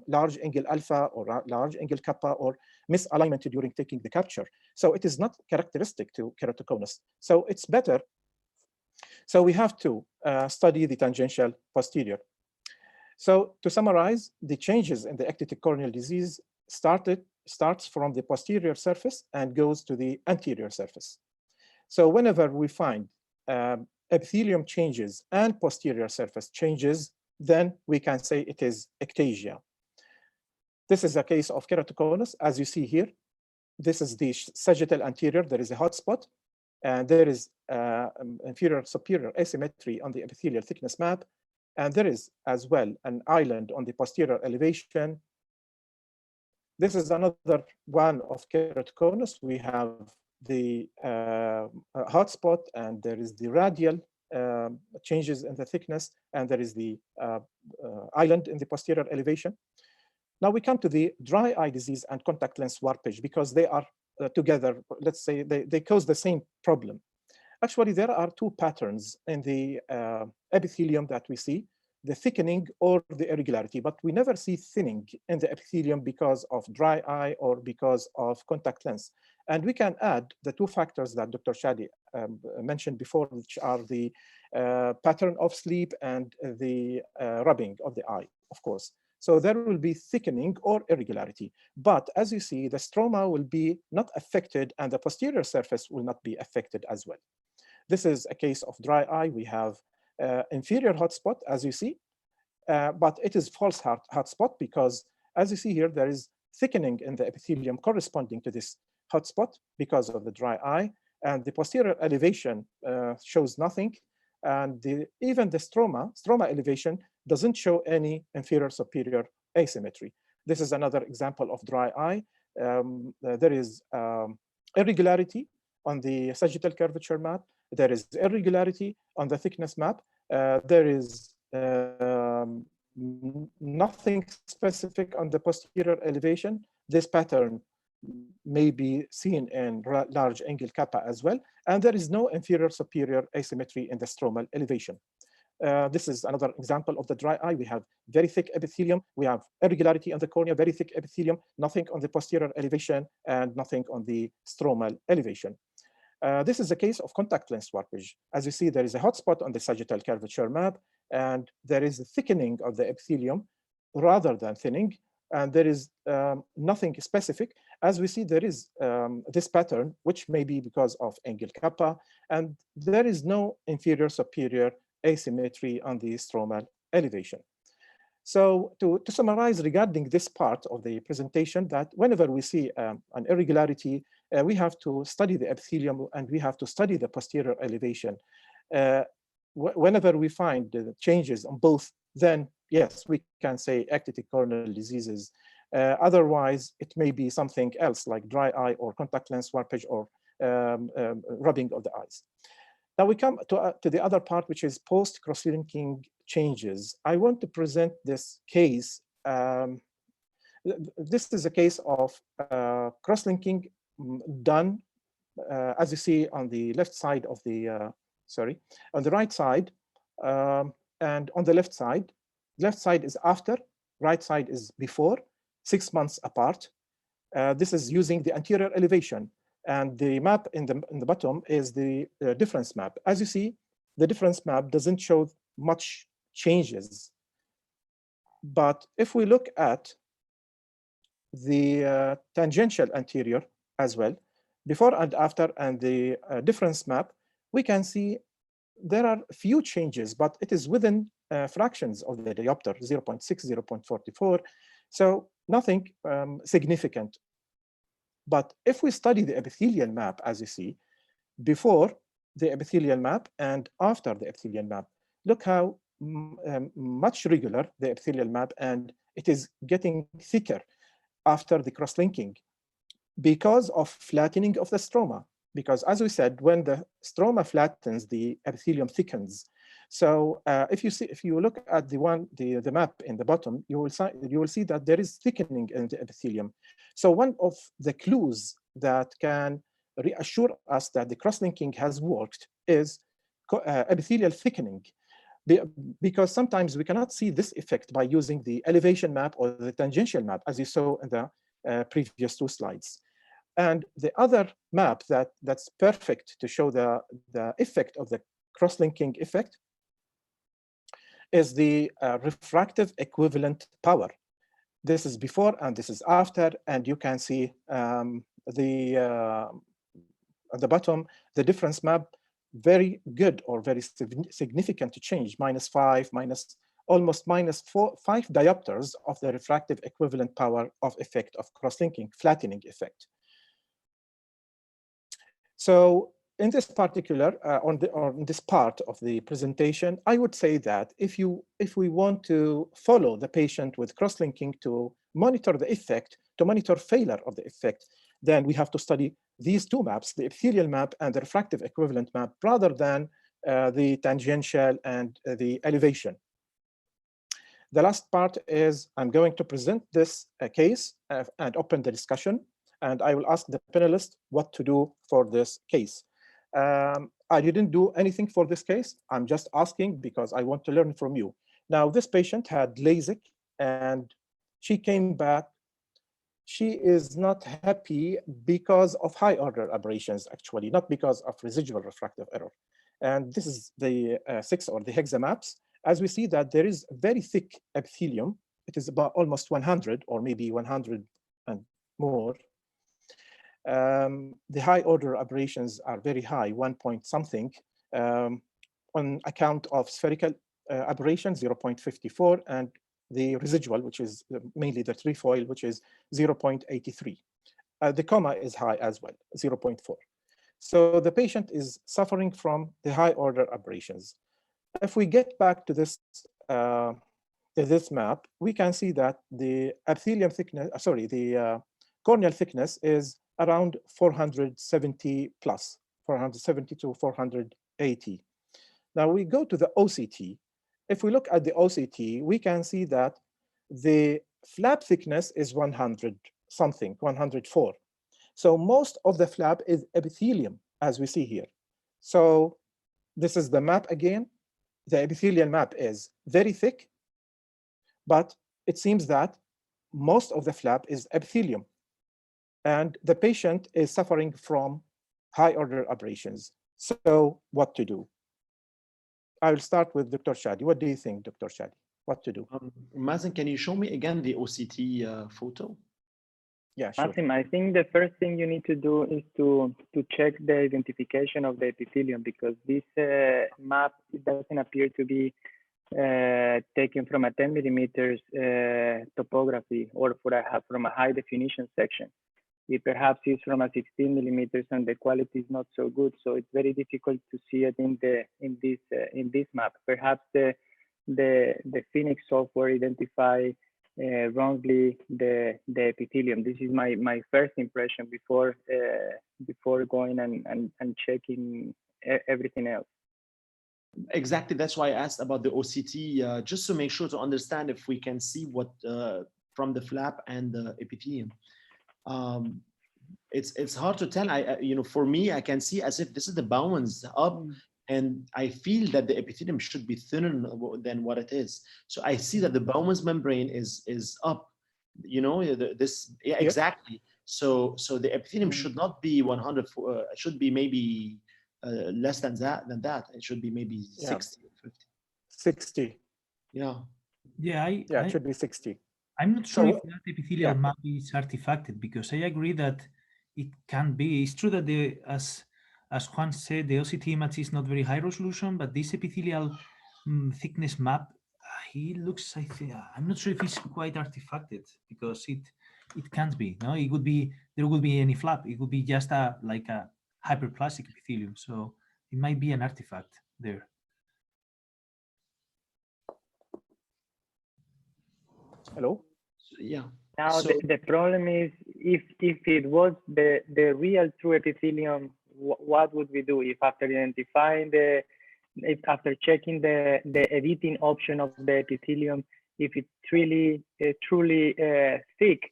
large angle alpha or large angle kappa or misalignment during taking the capture. So it is not characteristic to keratoconus. So it's better. So we have to study the tangential posterior. So to summarize, the changes in the ectatic corneal disease starts from the posterior surface and goes to the anterior surface. So whenever we find epithelium changes and posterior surface changes, then we can say it is ectasia. This is a case of keratoconus, as you see here. This is the sagittal anterior. There is a hot spot, and there is inferior superior asymmetry on the epithelial thickness map. And there is as well an island on the posterior elevation. This is another one of keratoconus. We have the hotspot, and there is the radial changes in the thickness, and there is the island in the posterior elevation. Now we come to the dry eye disease and contact lens warpage, because they are together. Let's say they cause the same problem. Actually, there are two patterns in the epithelium that we see: the thickening or the irregularity, but we never see thinning in the epithelium because of dry eye or because of contact lens. And we can add the two factors that Dr. Shadi mentioned before, which are the pattern of sleep and the rubbing of the eye, of course. So there will be thickening or irregularity. But as you see, the stroma will be not affected, and the posterior surface will not be affected as well. This is a case of dry eye. We have inferior hotspot, as you see, but it is false hotspot, because as you see here, there is thickening in the epithelium corresponding to this hotspot because of the dry eye, and the posterior elevation shows nothing, and even the stroma elevation doesn't show any inferior superior asymmetry. This is another example of dry eye. There is irregularity on the sagittal curvature map. There is irregularity on the thickness map. There is nothing specific on the posterior elevation. This pattern may be seen in large angle kappa as well. And there is no inferior superior asymmetry in the stromal elevation. This is another example of the dry eye. We have very thick epithelium. We have irregularity on the cornea, very thick epithelium, nothing on the posterior elevation, and nothing on the stromal elevation. This is a case of contact lens warpage. As you see, there is a hotspot on the sagittal curvature map, and there is a thickening of the epithelium rather than thinning, and there is nothing specific. As we see, there is this pattern, which may be because of angle kappa, and there is no inferior superior asymmetry on the stromal elevation. So to summarize regarding this part of the presentation, that whenever we see an irregularity, we have to study the epithelium and we have to study the posterior elevation. Whenever we find the changes on both, then yes, we can say ectatic corneal diseases. Otherwise, it may be something else like dry eye or contact lens warpage or rubbing of the eyes. Now we come to the other part, which is post cross-linking changes. I want to present this case. This is a case of cross-linking done, as you see on the left side of the, on the right side, and on the left side is after, right side is before, 6 months apart. This is using the anterior elevation. And the map in the bottom is the difference map. As you see, the difference map doesn't show much changes. But if we look at the tangential anterior as well, before and after, and the difference map, we can see there are few changes, but it is within fractions of the diopter, 0.6, 0.44. So nothing significant. But if we study the epithelial map, as you see, before the epithelial map and after the epithelial map, look how much regular the epithelial map, and it is getting thicker after the cross-linking because of flattening of the stroma. Because as we said, when the stroma flattens, the epithelium thickens. So if you look at the map in the bottom, you will see that there is thickening in the epithelium. So one of the clues that can reassure us that the cross-linking has worked is epithelial thickening. because sometimes we cannot see this effect by using the elevation map or the tangential map, as you saw in the previous 2 slides. And the other map that's perfect to show the effect of the cross-linking effect is the refractive equivalent power. This is before and this is after, and you can see at the bottom, the difference map, very good or very significant change, -5, almost -5 diopters of the refractive equivalent power of effect of cross-linking, flattening effect. So in this particular, on this part of the presentation, I would say that if we want to follow the patient with cross-linking to monitor the effect, to monitor failure of the effect, then we have to study these 2 maps, the epithelial map and the refractive equivalent map, rather than the tangential and the elevation. The last part is I'm going to present this case and open the discussion, and I will ask the panelists what to do for this case. I didn't do anything for this case. I'm just asking because I want to learn from you. Now, this patient had LASIK and she came back. She is not happy because of high order aberrations, actually, not because of residual refractive error. And this is the 6 or the hexa maps. As we see that there is very thick epithelium. It is about almost 100 or maybe 100 and more. The high order aberrations are very high, 1 point something, on account of spherical aberration, 0.54, and the residual, which is mainly the trefoil, which is 0.83. The comma is high as well, 0.4. So the patient is suffering from the high order aberrations. If we get back to this map, we can see that the epithelium thickness, the corneal thickness is around 470 plus, 470 to 480. Now we go to the OCT. If we look at the OCT, we can see that the flap thickness is 100 something, 104. So most of the flap is epithelium, as we see here. So this is the map again. The epithelial map is very thick, but it seems that most of the flap is epithelium. And the patient is suffering from high order aberrations. So what to do? I will start with Dr. Shadi. What do you think, Dr. Shadi? What to do? Mazen, can you show me again the OCT photo? Yeah, sure. Asim, I think the first thing you need to do is to check the identification of the epithelium, because this map, it doesn't appear to be taken from a 10 millimeters topography or from a high definition section. It perhaps is from a 16 millimeters and the quality is not so good. So it's very difficult to see it in this map. Perhaps the Phoenix software identify wrongly the epithelium. This is my first impression before going and checking everything else. Exactly, that's why I asked about the OCT, just to make sure to understand if we can see what from the flap and the epithelium. It's hard to tell. For me, I can see as if this is the bounds up, and I feel that the epithelium should be thinner than what it is. So I see that the Bowman's membrane is up. Exactly. So the epithelium should not be 100. It should be maybe less than that. It should be maybe 60 or 50. 60. Yeah. Yeah. It should be 60. I'm not sure if that epithelial map is artifacted, because I agree that it can be. It's true that as Juan said, the OCT image is not very high resolution, but this epithelial thickness map, he looks, I'm not sure if it's quite artifacted, because it can't be. No, it would be, there would be any flap. It would be just like a hyperplastic epithelium. So it might be an artifact there. Hello? Yeah. Now the problem is, if it was the real true epithelium, what would we do if after identifying after checking the editing option of the epithelium, if it's really truly thick,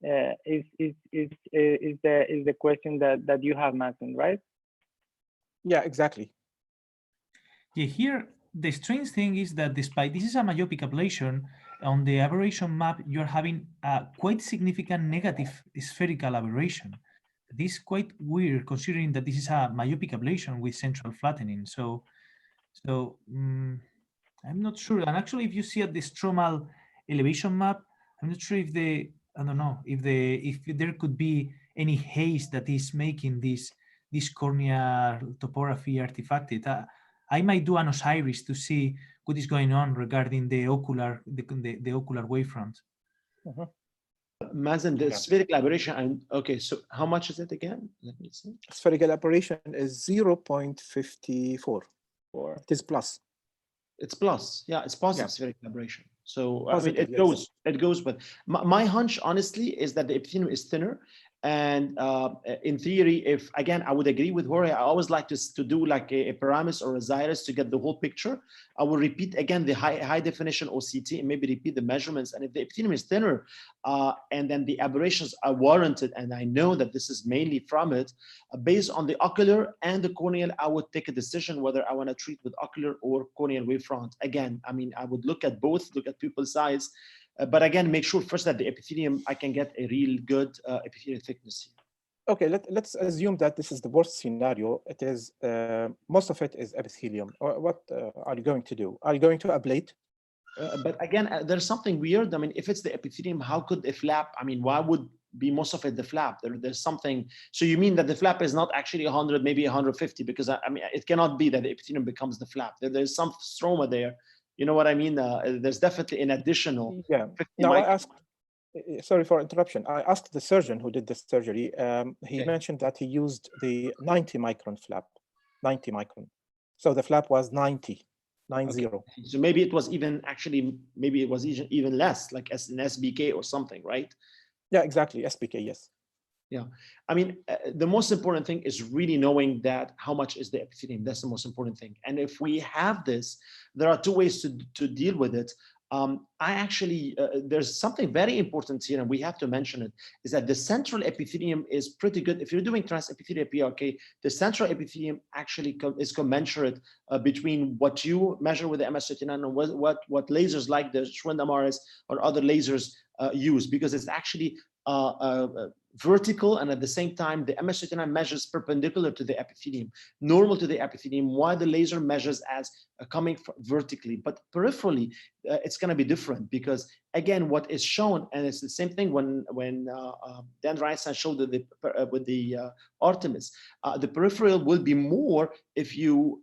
is the question that you have, Mazen, right? Yeah, exactly. Yeah, here the strange thing is that despite this is a myopic ablation, on the aberration map, you're having a quite significant negative spherical aberration. This is quite weird considering that this is a myopic ablation with central flattening. So I'm not sure. And actually, if you see at the stromal elevation map, I'm not sure if I don't know, if there could be any haze that is making this corneal topography artifacted. I might do an Osiris to see what is going on regarding the ocular wavefront. Mazen, the spherical aberration, okay, so how much is it again? Let me see. Spherical aberration is 0.54. It is plus. It's plus, yeah, it's positive spherical aberration. So positive, I mean, it goes, but my hunch, honestly, is that the epithelium is thinner. And in theory, if again, I would agree with Jorge, I always like to do like a Paramus or a Osiris to get the whole picture. I will repeat again the high definition OCT and maybe repeat the measurements. And if the epithelium is thinner and then the aberrations are warranted, and I know that this is mainly from it, based on the ocular and the corneal, I would take a decision whether I want to treat with ocular or corneal wavefront. Again, I mean, I would look at both, look at pupil size. But again, make sure first that the epithelium, I can get a real good epithelial thickness here. Okay, let's assume that this is the worst scenario. It is, most of it is epithelium. What are you going to do? Are you going to ablate? But again, there's something weird. I mean, if it's the epithelium, how could a flap, I mean, why would be most of it the flap? There's something, so you mean that the flap is not actually 100, maybe 150, because I mean, it cannot be that the epithelium becomes the flap. There's some stroma there. You know what I mean? There's definitely an additional. Yeah. Now I asked, sorry for interruption. I asked the surgeon who did this surgery. He mentioned that he used the 90 micron flap, 90 micron. So the flap was 90. 90. Okay. So maybe it was even actually, maybe it was even less, like as an SBK or something, right? Yeah, exactly. SBK, yes. Yeah, I mean, the most important thing is really knowing that how much is the epithelium. That's the most important thing. And if we have this, there are two ways to deal with it. I actually, there's something very important here, and we have to mention it, is that the central epithelium is pretty good. If you're doing transepithelial PRK, the central epithelium actually is commensurate between what you measure with the MS-39 and what lasers like the Schwind MRS or other lasers use, because it's actually vertical, and at the same time, the MS-39 measures perpendicular to the epithelium, normal to the epithelium, while the laser measures as coming vertically. But peripherally, it's going to be different, because again, what is shown, and it's the same thing when Dan Reinstein showed with the Artemis, the peripheral will be more if you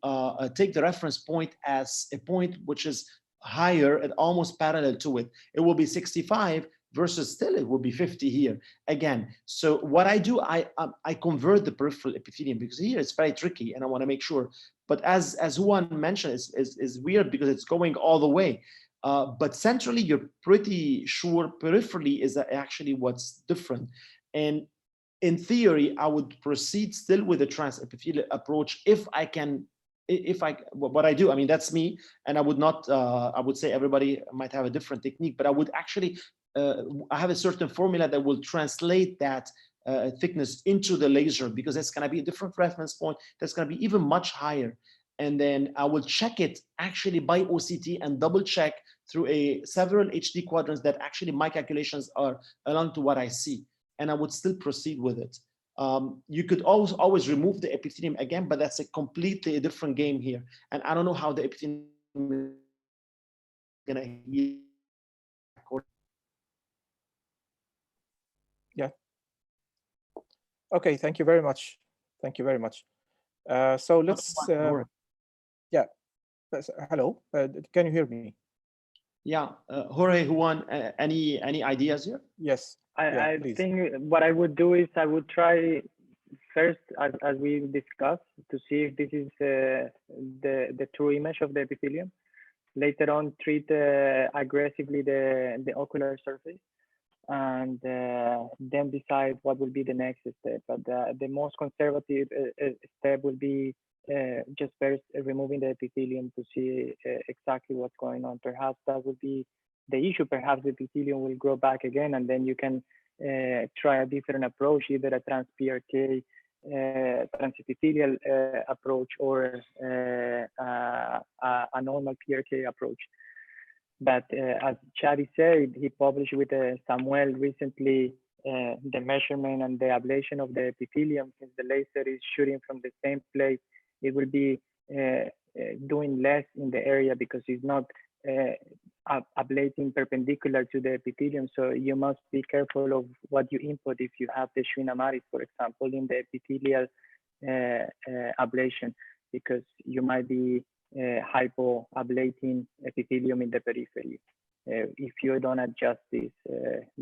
take the reference point as a point which is higher and almost parallel to it. It will be 65 versus still it will be 50 here again. So what I do, I convert the peripheral epithelium, because here it's very tricky and I want to make sure. But as Juan mentioned, is weird because it's going all the way. But centrally, you're pretty sure. Peripherally is actually what's different. And in theory, I would proceed still with the transepithelial approach if I can. What I do, I mean, that's me, and I would not. I would say everybody might have a different technique, but I would actually. I have a certain formula that will translate that thickness into the laser, because it's going to be a different reference point. That's going to be even much higher. And then I will check it actually by OCT and double check through several HD quadrants that actually my calculations are along to what I see. And I would still proceed with it. You could always remove the epithelium again, but that's a completely different game here. And I don't know how the epithelium is going to heal. Yeah. Okay, thank you very much. Thank you very much. So let's, yeah, hello, can you hear me? Yeah, Jorge, Juan, any ideas here? Yes. I think what I would do is I would try first, as we discussed, to see if this is the true image of the epithelium. Later on, treat aggressively the ocular surface, and then decide what will be the next step. But the most conservative step will be just first removing the epithelium to see exactly what's going on. Perhaps that would be the issue. Perhaps the epithelium will grow back again, and then you can try a different approach, either a trans-PRK transepithelial approach or a normal PRK approach. But as Chadi said, he published with Samuel recently the measurement and the ablation of the epithelium. Since the laser is shooting from the same place, it will be doing less in the area because it's not ablating perpendicular to the epithelium. So you must be careful of what you input if you have the schwannoma, for example, in the epithelial ablation, because you might be hypoablating epithelium in the periphery if you don't adjust this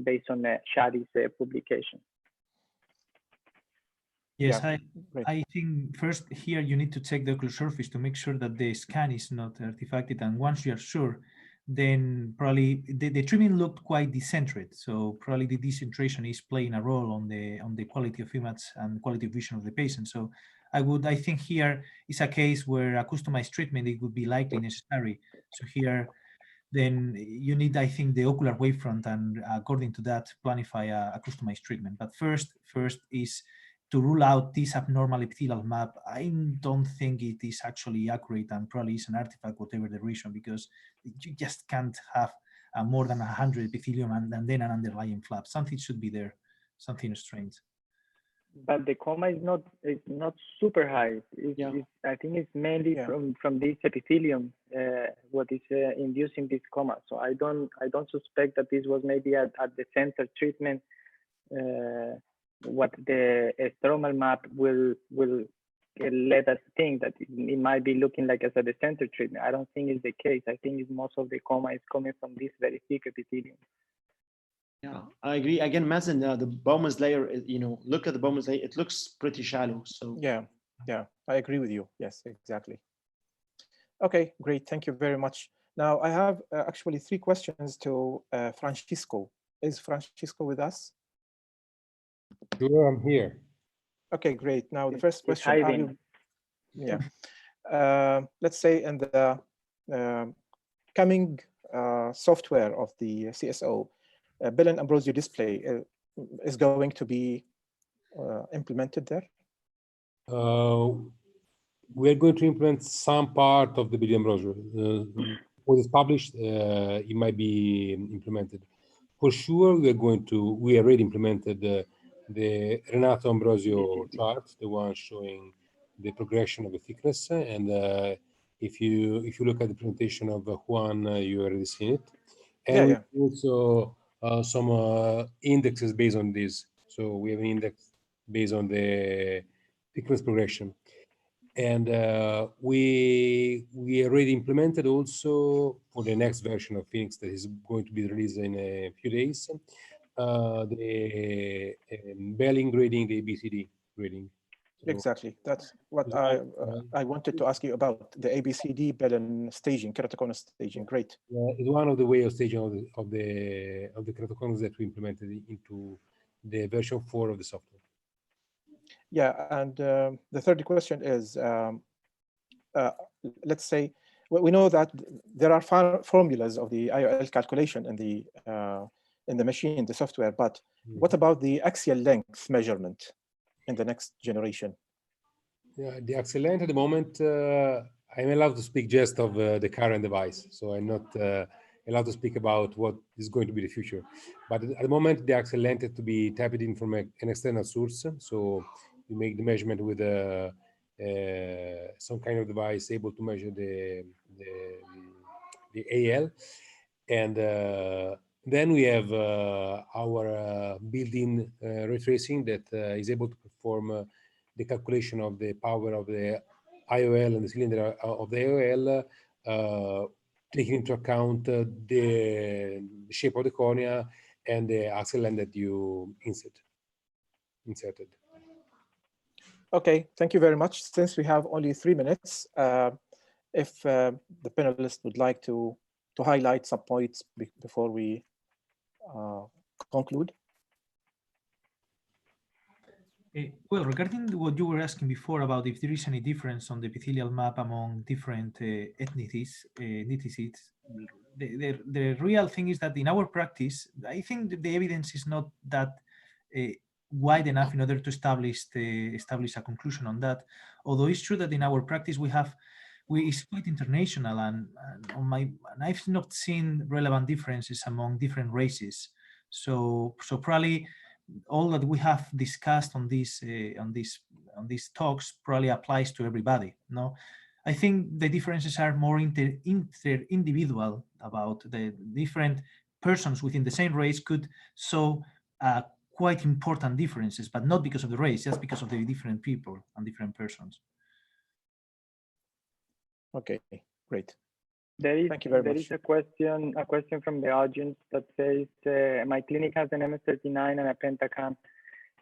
based on Shadi's publication. Yes, Yeah, I think first here you need to check the ocular surface to make sure that the scan is not artifacted, and once you are sure, then probably the treatment looked quite decentered, so probably the decentration is playing a role on the quality of image and quality of vision of the patient. So I think here is a case where a customized treatment, it would be likely necessary. So here, then you need, I think, the ocular wavefront, and according to that, planify a customized treatment. But first is to rule out this abnormal epithelial map. I don't think it is actually accurate, and probably is an artifact, whatever the reason, because you just can't have more than 100 epithelium and then an underlying flap. Something should be there, something strange. But the coma is not super high. I think it's mainly from this epithelium what is inducing this coma. So I don't suspect that this was maybe at the center treatment. What the stromal map will let us think that it might be looking like as a the center treatment. I don't think it's the case. I think it's most of the coma is coming from this very thick epithelium. Yeah, I agree. Again, Mazen, the Bowman's layer, look at the Bowman's layer, it looks pretty shallow. So yeah, I agree with you. Yes, exactly. Okay, great. Thank you very much. Now I have actually 3 questions to Francisco. Is Francisco with us? Sure, I'm here. Okay, great. Now the first question, let's say in the coming software of the CSO, Bell and Ambrosio display is going to be implemented there? We are going to implement some part of the Bell and Ambrosio. What is published, it might be implemented. For sure, we already implemented the Renato Ambrosio chart, the one showing the progression of the thickness. And if you look at the presentation of Juan, you already seen it. And also some indexes based on this. So we have an index based on the thickness progression. And we already implemented also for the next version of Phoenix that is going to be released in a few days, the Belling grading, the ABCD grading. So, exactly. That's what I wanted to ask you about, the ABCD Bellen staging, keratoconus staging. Great. It's one of the way of staging of the keratoconus that we implemented into the version 4 of the software. Yeah, and the third question is, let's say, we know that there are formulas of the IOL calculation in the machine, the software, but what about the axial length measurement in the next generation? Yeah, the axial length at the moment, I'm allowed to speak just of the current device, so I'm not allowed to speak about what is going to be the future. But at the moment, the axial length has to be tapped in from an external source, so you make the measurement with some kind of device able to measure the AL, and then we have our built-in ray tracing that is able to perform the calculation of the power of the IOL and the cylinder of the IOL, taking into account the shape of the cornea and the axial length that you inserted. Okay, thank you very much. Since we have only 3 minutes, if the panelists would like to highlight some points before we conclude. Well, regarding what you were asking before about if there is any difference on the epithelial map among different ethnicities, the real thing is that in our practice, I think the evidence is not that wide enough in order to establish a conclusion on that. Although it's true that in our practice it's quite international, and I've not seen relevant differences among different races. So probably all that we have discussed on these talks probably applies to everybody. No, I think the differences are more inter-individual, about the different persons within the same race could show quite important differences, but not because of the race, just because of the different people and different persons. Okay, great. Thank you very much. There is a question from the audience that says, my clinic has an MS39 and a pentacam.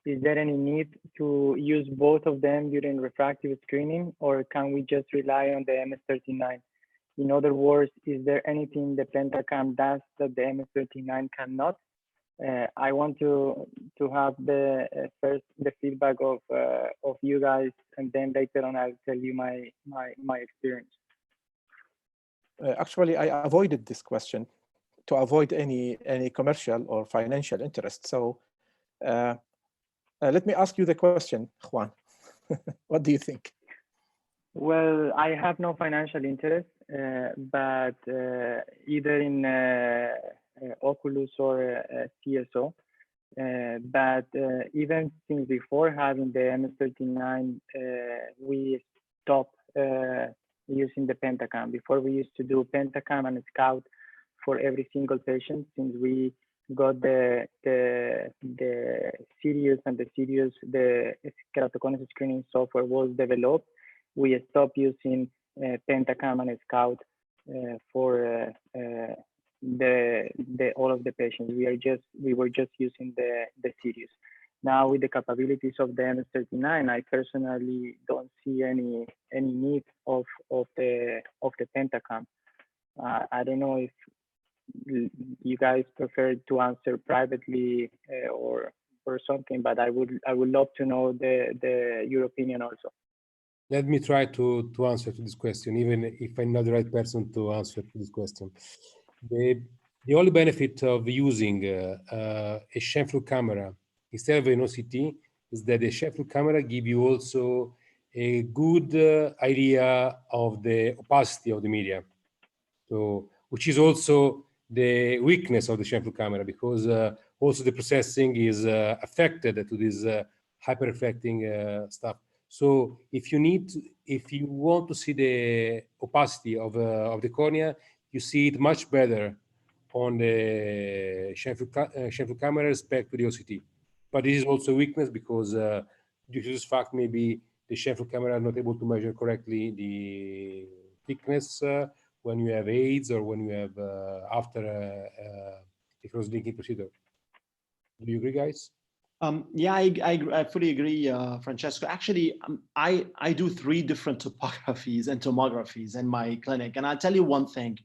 Is there any need to use both of them during refractive screening, or can we just rely on the MS39? In other words, is there anything the pentacam does that the MS39 cannot? I want to have the feedback of you guys, and then later on I'll tell you my experience. Actually, I avoided this question to avoid any commercial or financial interest. So let me ask you the question, Juan. What do you think? Well, I have no financial interest, but either in Oculus or CSO. But even since before having the MS39, we stopped using the pentacam. Before, we used to do pentacam and scout for every single patient. Since we got the Sirius and the keratoconus screening software was developed, we stopped using pentacam and scout for all of the patients. We were just using the Sirius. Now, with the capabilities of the MS39, I personally don't see any need of the pentacam. I don't know if you guys prefer to answer privately or something, but I would love to know your opinion also. Let me try to answer to this question, even if I'm not the right person to answer to this question. The only benefit of using a Shenflu camera instead of an OCT is that the Shenflu camera gives you also a good idea of the opacity of the media, so which is also the weakness of the Shenflu camera, because also the processing is affected to this hyper-reflecting stuff. So if you want to see the opacity of the cornea, you see it much better on the Shenflu camera respect to the OCT. But this is also a weakness, because due to this fact, maybe the Shenflu camera are not able to measure correctly the thickness when you have AIDS or when you have after a cross-linking procedure. Do you agree, guys? Yeah, I fully agree, Francesco. Actually, I do 3 different topographies and tomographies in my clinic, and I'll tell you one thing.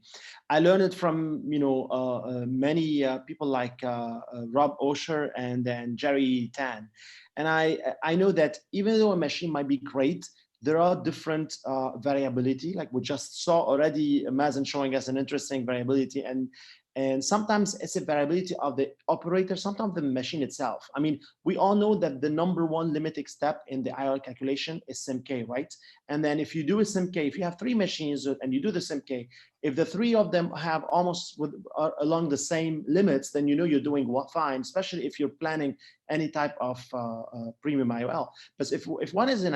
I learned it from many people like Rob Osher and then Jerry Tan, and I know that even though a machine might be great, there are different variability. Like we just saw already, Mazen showing us an interesting variability, and sometimes it's a variability of the operator, sometimes the machine itself. I mean, we all know that the #1 limiting step in the IR calculation is SIMK, right? And then if you do a SIMK, if you have 3 machines and you do the SIMK, if the 3 of them have almost along the same limits, then you know you're doing fine, especially if you're planning any type of premium IOL. But if one is an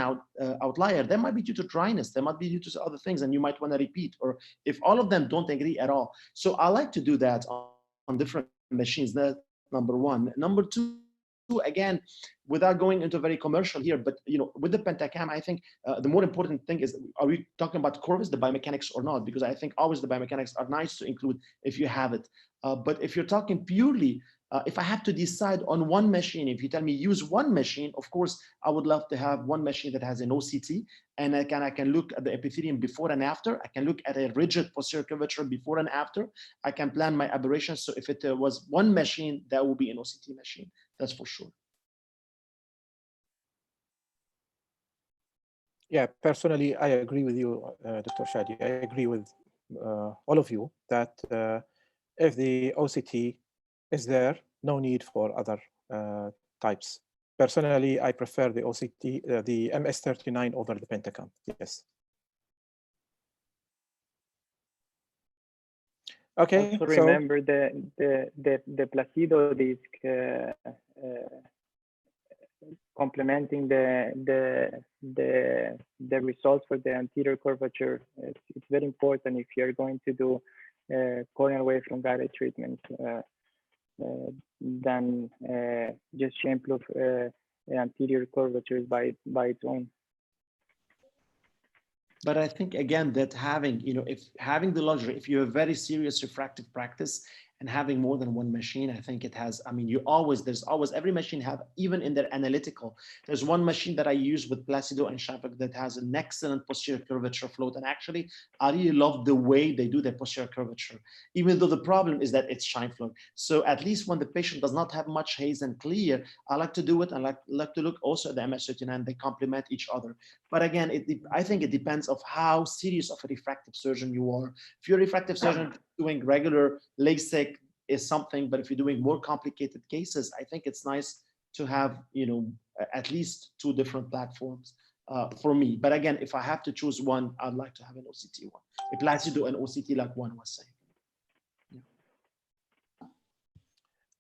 outlier, that might be due to dryness, that might be due to other things, and you might want to repeat, or if all of them don't agree at all. So I like to do that on different machines. That's #1. #2, again, without going into very commercial here, but with the pentacam, I think the more important thing is, are we talking about Corvus, the biomechanics, or not? Because I think always the biomechanics are nice to include if you have it. But if you're talking purely, if I have to decide on one machine, if you tell me use one machine, of course, I would love to have one machine that has an OCT, and I can look at the epithelium before and after. I can look at a rigid posterior curvature before and after. I can plan my aberration. So if it was one machine, that would be an OCT machine. That's for sure. Yeah, personally, I agree with you, Dr. Shadi. I agree with all of you that if the OCT is there, no need for other types Personally, I prefer the OCT, the MS39 over the Pentacam. Yes. Okay. Also remember the Placido disc complementing the results for the anterior curvature. It's very important if you're going to do corneal wavefront guided treatment than just improve anterior curvatures by its own. But I think again that having, if having the luxury, if you have very serious refractive practice and having more than one machine, I think it has, I mean, there's always, every machine have, even in their analytical, there's one machine that I use with Placido and Shafak that has an excellent posterior curvature float. And actually, I really love the way they do their posterior curvature, even though the problem is that it's shine float. So at least when the patient does not have much haze and clear, I like to do it. And like to look also at the MS39, they complement each other. But again, I think it depends of how serious of a refractive surgeon you are. If you're a refractive surgeon doing regular LASIK is something, but if you're doing more complicated cases, I think it's nice to have, at least two different platforms for me. But again, if I have to choose one, I'd like to have an OCT one. A Placido and OCT like one was saying. Yeah.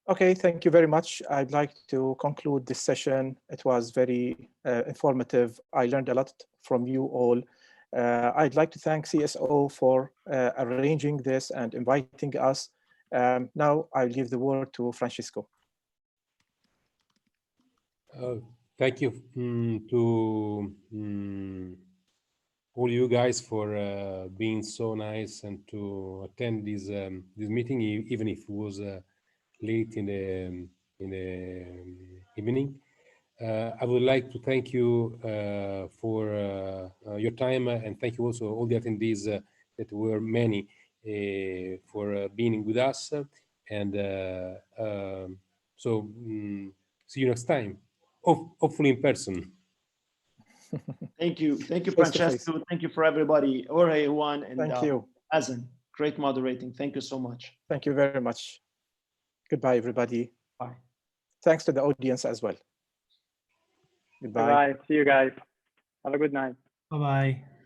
Okay, thank you very much. I'd like to conclude this session. It was very informative. I learned a lot from you all. I'd like to thank CSO for arranging this and inviting us. Now I'll give the word to Francisco. Thank you to all you guys for being so nice and to attend this meeting, even if it was late in the evening. I would like to thank you for your time and thank you also all the attendees that were many for being with us. And so see you next time, hopefully in person. Thank you, Francesco. Thank you for everybody. Jorge, Juan, and thank you. Azan. Great moderating. Thank you so much. Thank you very much. Goodbye, everybody. Bye. Thanks to the audience as well. Goodbye. Bye. See you guys. Have a good night. Bye-bye.